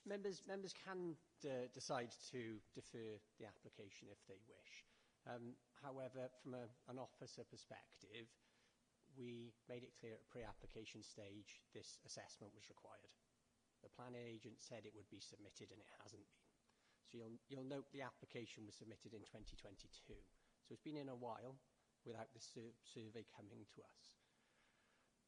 Members can decide to defer the application if they wish. However, from an officer perspective, we made it clear at pre-application stage this assessment was required. The planning agent said it would be submitted and it hasn't been. So you'll note the application was submitted in 2022. So it's been in a while without the survey coming to us.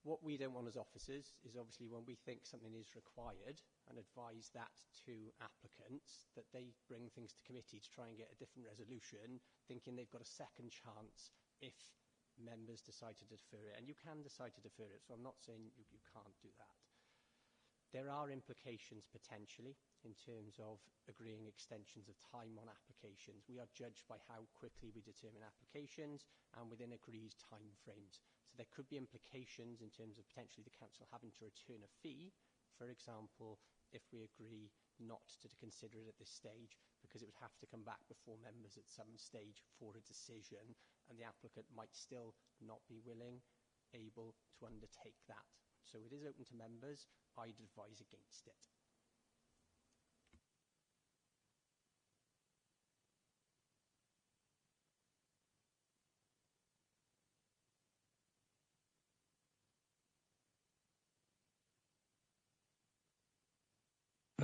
What we don't want as officers is obviously when we think something is required and advise that to applicants, that they bring things to committee to try and get a different resolution, thinking they've got a second chance if members decide to defer it. And you can decide to defer it, so I'm not saying you can't do that. There are implications potentially in terms of agreeing extensions of time on applications. We are judged by how quickly we determine applications and within agreed time frames. So there could be implications in terms of potentially the council having to return a fee, for example, if we agree not to consider it at this stage, because it would have to come back before members at some stage for a decision, and the applicant might still not be willing, able to undertake that. So it is open to members. I'd advise against it.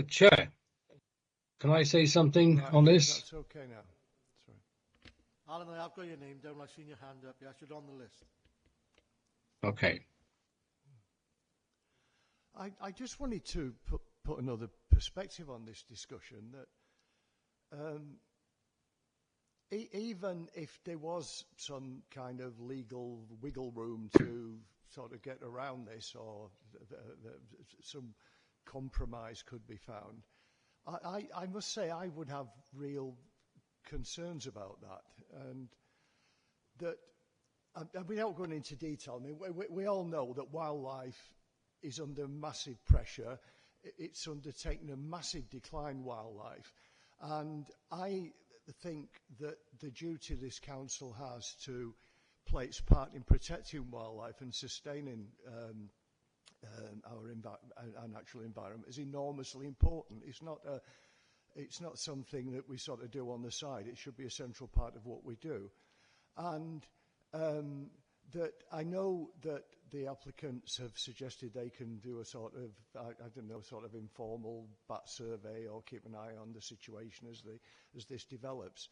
Chair, can I say something on this? That's okay now. Sorry. Alan, I've got your name down. I've seen your hand up. Yes, you're on the list. Okay. I just wanted to put another perspective on this discussion, that even if there was some kind of legal wiggle room to sort of get around this, or some compromise could be found, I must say I would have real concerns about that. And that, and without going into detail, I mean, we all know that wildlife is under massive pressure. It's undertaken a massive decline, wildlife. And I think that the duty this council has to play its part in protecting wildlife and sustaining our natural environment is enormously important. It's not something that we sort of do on the side. It should be a central part of what we do. And that I know that the applicants have suggested they can do a sort of, I don't know, sort of informal bat survey or keep an eye on the situation as this develops.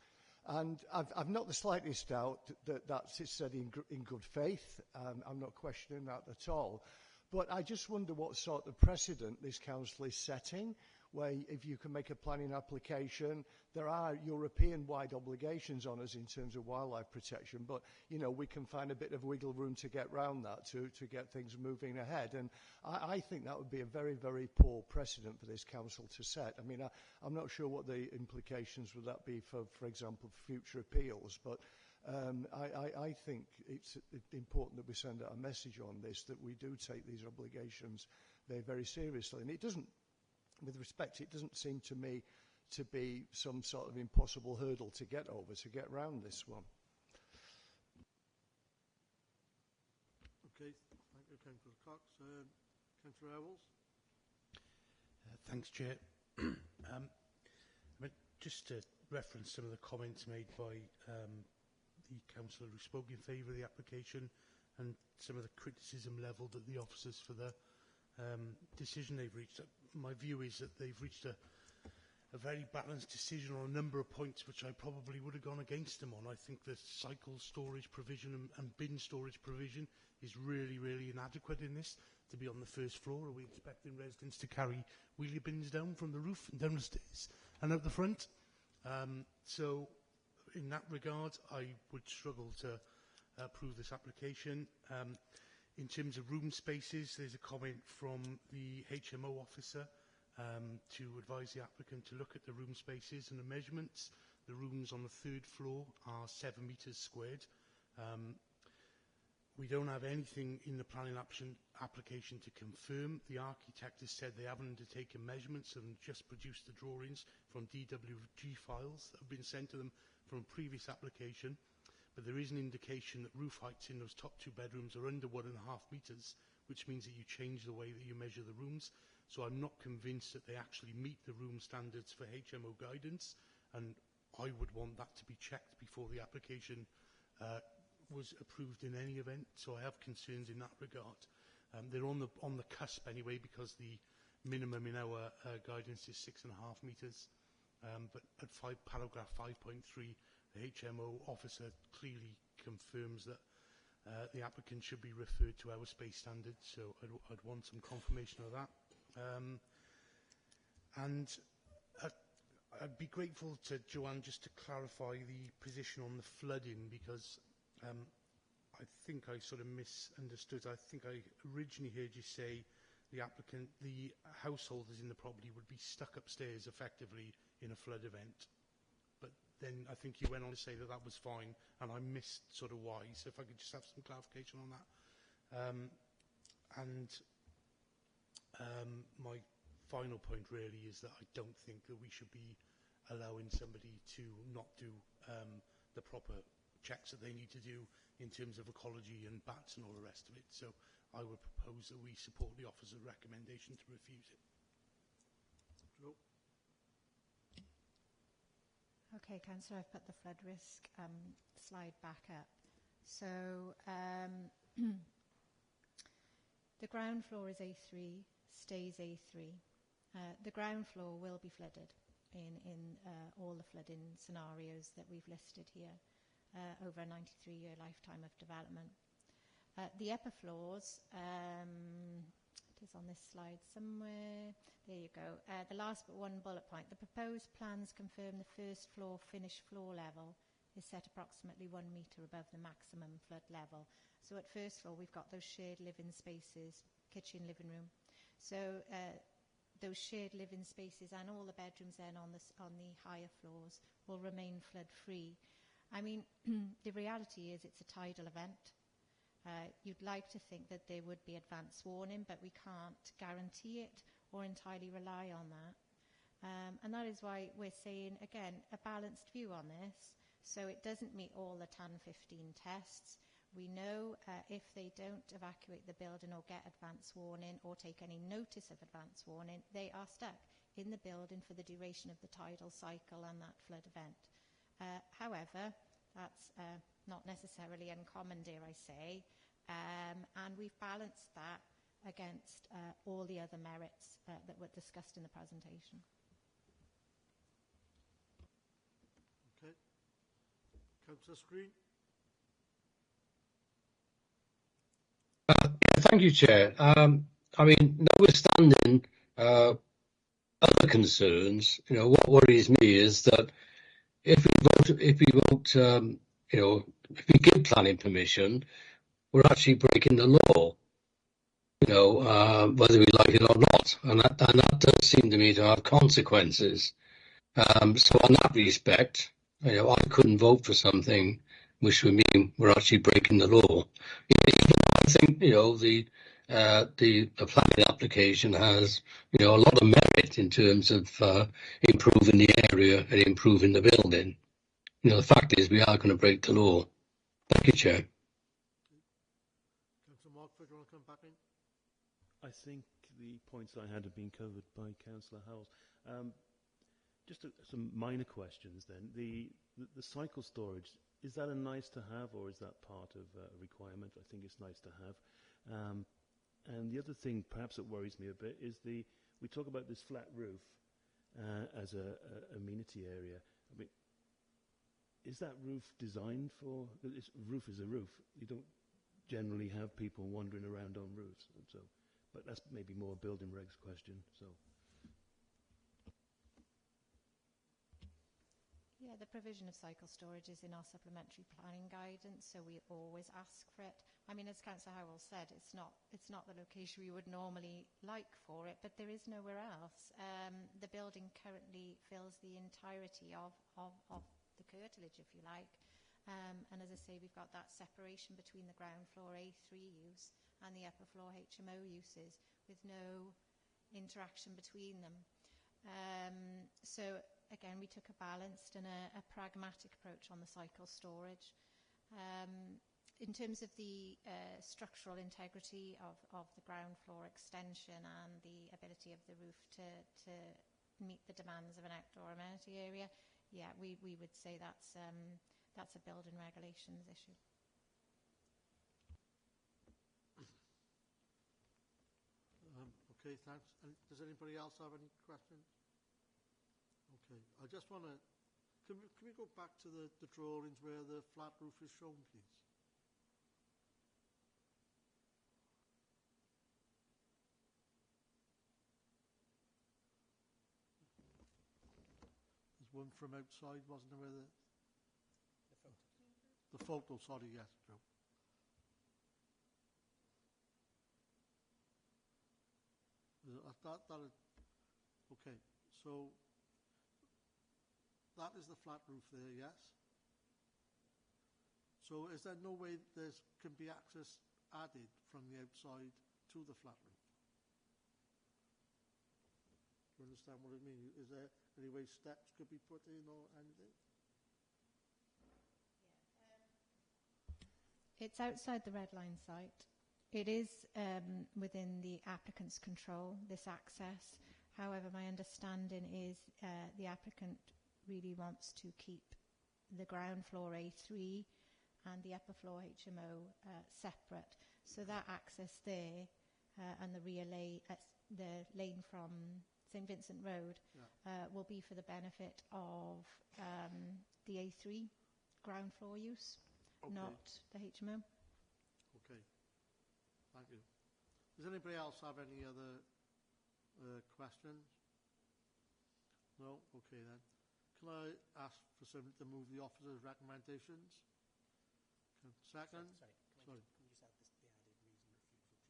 And I've not the slightest doubt that that's said in good faith. I'm not questioning that at all. But I just wonder what sort of precedent this council is setting, where if you can make a planning application, there are European-wide obligations on us in terms of wildlife protection, but, you know, we can find a bit of wiggle room to get round that, to get things moving ahead. And I think that would be a very, very poor precedent for this council to set. I mean, I'm not sure what the implications would that be for example, future appeals, but I think it's important that we send out a message on this, that we do take these obligations very, very seriously. And it doesn't, with respect, it doesn't seem to me to be some sort of impossible hurdle to get over, to get round this one. Okay, thank you, Councillor Cox. Councillor Owls? Thanks, Chair. Just to reference some of the comments made by the councillor who spoke in favour of the application and some of the criticism levelled at the officers for the decision they've reached. My view is that they've reached a very balanced decision on a number of points which I probably would have gone against them on. I think the cycle storage provision and bin storage provision is really, really inadequate in this. To be on the first floor, are we expecting residents to carry wheelie bins down from the roof and down the stairs and out the front? So in that regard, I would struggle to approve this application. In terms of room spaces, there's a comment from the HMO officer to advise the applicant to look at the room spaces and the measurements. The rooms on the third floor are 7 metres squared. We don't have anything in the planning application to confirm. The architect has said they haven't undertaken measurements and just produced the drawings from DWG files that have been sent to them from a previous application. But there is an indication that roof heights in those top 2 bedrooms are under 1.5 metres, which means that you change the way that you measure the rooms. So I'm not convinced that they actually meet the room standards for HMO guidance, and I would want that to be checked before the application was approved in any event. So I have concerns in that regard. They're on the cusp anyway, because the minimum in our guidance is 6.5 metres. But at paragraph 5.3, the HMO officer clearly confirms that the applicant should be referred to our space standards, so I'd want some confirmation of that. And I'd be grateful to Joanne just to clarify the position on the flooding, because I think I sort of misunderstood. I think I originally heard you say the householders in the property would be stuck upstairs effectively in a flood event. But then I think you went on to say that that was fine, and I missed sort of why. So if I could just have some clarification on that. My final point really is that I don't think that we should be allowing somebody to not do the proper checks that they need to do in terms of ecology and bats and all the rest of it. So I would propose that we support the officer's recommendation to refuse it. Hello. Okay, Councillor, I've put the flood risk slide back up. So the ground floor is A3, stays A3. The ground floor will be flooded in all the flooding scenarios that we've listed here over a 93-year lifetime of development. The upper floors, it is on this slide somewhere. There you go. The last but one bullet point. The proposed plans confirm the first floor finished floor level is set approximately 1 metre above the maximum flood level. So at first floor, we've got those shared living spaces, kitchen, living room. So those shared living spaces and all the bedrooms then on the higher floors will remain flood free. I mean, the reality is it's a tidal event. You'd like to think that there would be advance warning, but we can't guarantee it or entirely rely on that. And that is why we're saying, again, a balanced view on this. So it doesn't meet all the TAN 15 tests. We know if they don't evacuate the building or get advance warning or take any notice of advance warning, they are stuck in the building for the duration of the tidal cycle and that flood event. However, that's not necessarily uncommon, dare I say. and we've balanced that against all the other merits that were discussed in the presentation. Okay. Councillor Screen. Thank you, Chair. I mean, notwithstanding other concerns, what worries me is that if we give planning permission, we're actually breaking the law. Whether we like it or not, and that does seem to me to have consequences. So, in that respect, I couldn't vote for something which would mean we're actually breaking the law. I think the planning application has a lot of merit in terms of improving the area and improving the building. The fact is we are going to break the law. Thank you, Chair. Councillor Markford, do you want to come back in? I think the points I had have been covered by Councillor Howells. Just some minor questions then. The cycle storage, is that a nice to have or is that part of a requirement? I think it's nice to have. And the other thing perhaps that worries me a bit is we talk about this flat roof as a amenity area. I mean, is that roof designed for, roof is a roof. You don't generally have people wandering around on roofs. And so, but that's maybe more a building regs question. So. Yeah, the provision of cycle storage is in our supplementary planning guidance, so we always ask for it. I mean, as Councillor Howell said, it's not the location we would normally like for it, but there is nowhere else. The building currently fills the entirety of the curtilage, if you like. And as I say, we've got that separation between the ground floor A3 use and the upper floor HMO uses with no interaction between them. So again, we took a balanced and a pragmatic approach on the cycle storage. In terms of the structural integrity of the ground floor extension and the ability of the roof to meet the demands of an outdoor amenity area, yeah, we would say that's a building regulations issue. Okay, thanks. And does anybody else have any questions? Okay, I just want to, can we go back to the drawings where the flat roof is shown, please? There's one from outside, wasn't there, where the photo, sorry, yes, Joe. Okay, so that is the flat roof there, yes? So is there no way there can be access added from the outside to the flat roof? Do you understand what I mean? Is there any way steps could be put in or anything? It's outside the red line site. It is within the applicant's control, this access. However, my understanding is the applicant really wants to keep the ground floor A3 and the upper floor HMO separate. So that access there and the rear lane, the lane from St Vincent Road will be for the benefit of the A3 ground floor use, not the HMO. Okay, thank you. Does anybody else have any other questions? No? Okay then. Can I ask for somebody to move the officer's recommendations? Second? Sorry. Can you just add the added reason refusal Joe referred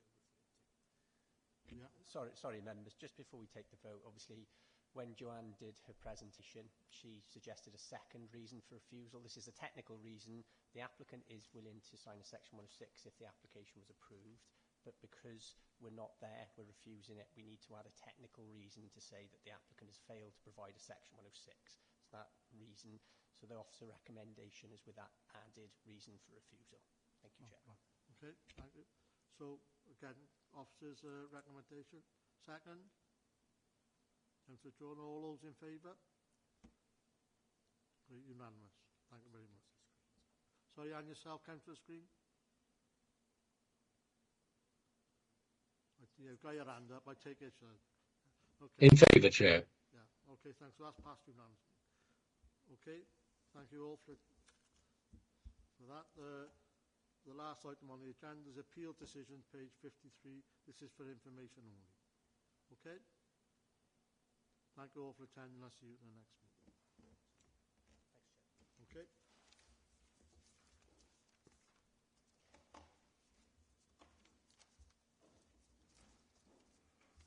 to? Yeah. Sorry, members. Just before we take the vote, obviously, when Joanne did her presentation, she suggested a second reason for refusal. This is a technical reason. The applicant is willing to sign a Section 106 if the application was approved, but because we're not there, we're refusing it, we need to add a technical reason to say that the applicant has failed to provide a Section 106. It's that reason. So the officer recommendation is with that added reason for refusal. Thank you, Chair. Okay, thank you. So, again, officer's recommendation. Second? Councillor John, all those in favour? Unanimous. Thank you very much. Sorry, and yourself, Councillor Screen? You've got your hand up. I take it, sir. Okay. In favour, Chair. Yeah. Okay, thanks. So that's passed unanimously. Okay. Thank you all for that. The last item on the agenda is appeal decision, page 53. This is for information only. Okay? Thank you all for attending. I'll see you at the next meeting.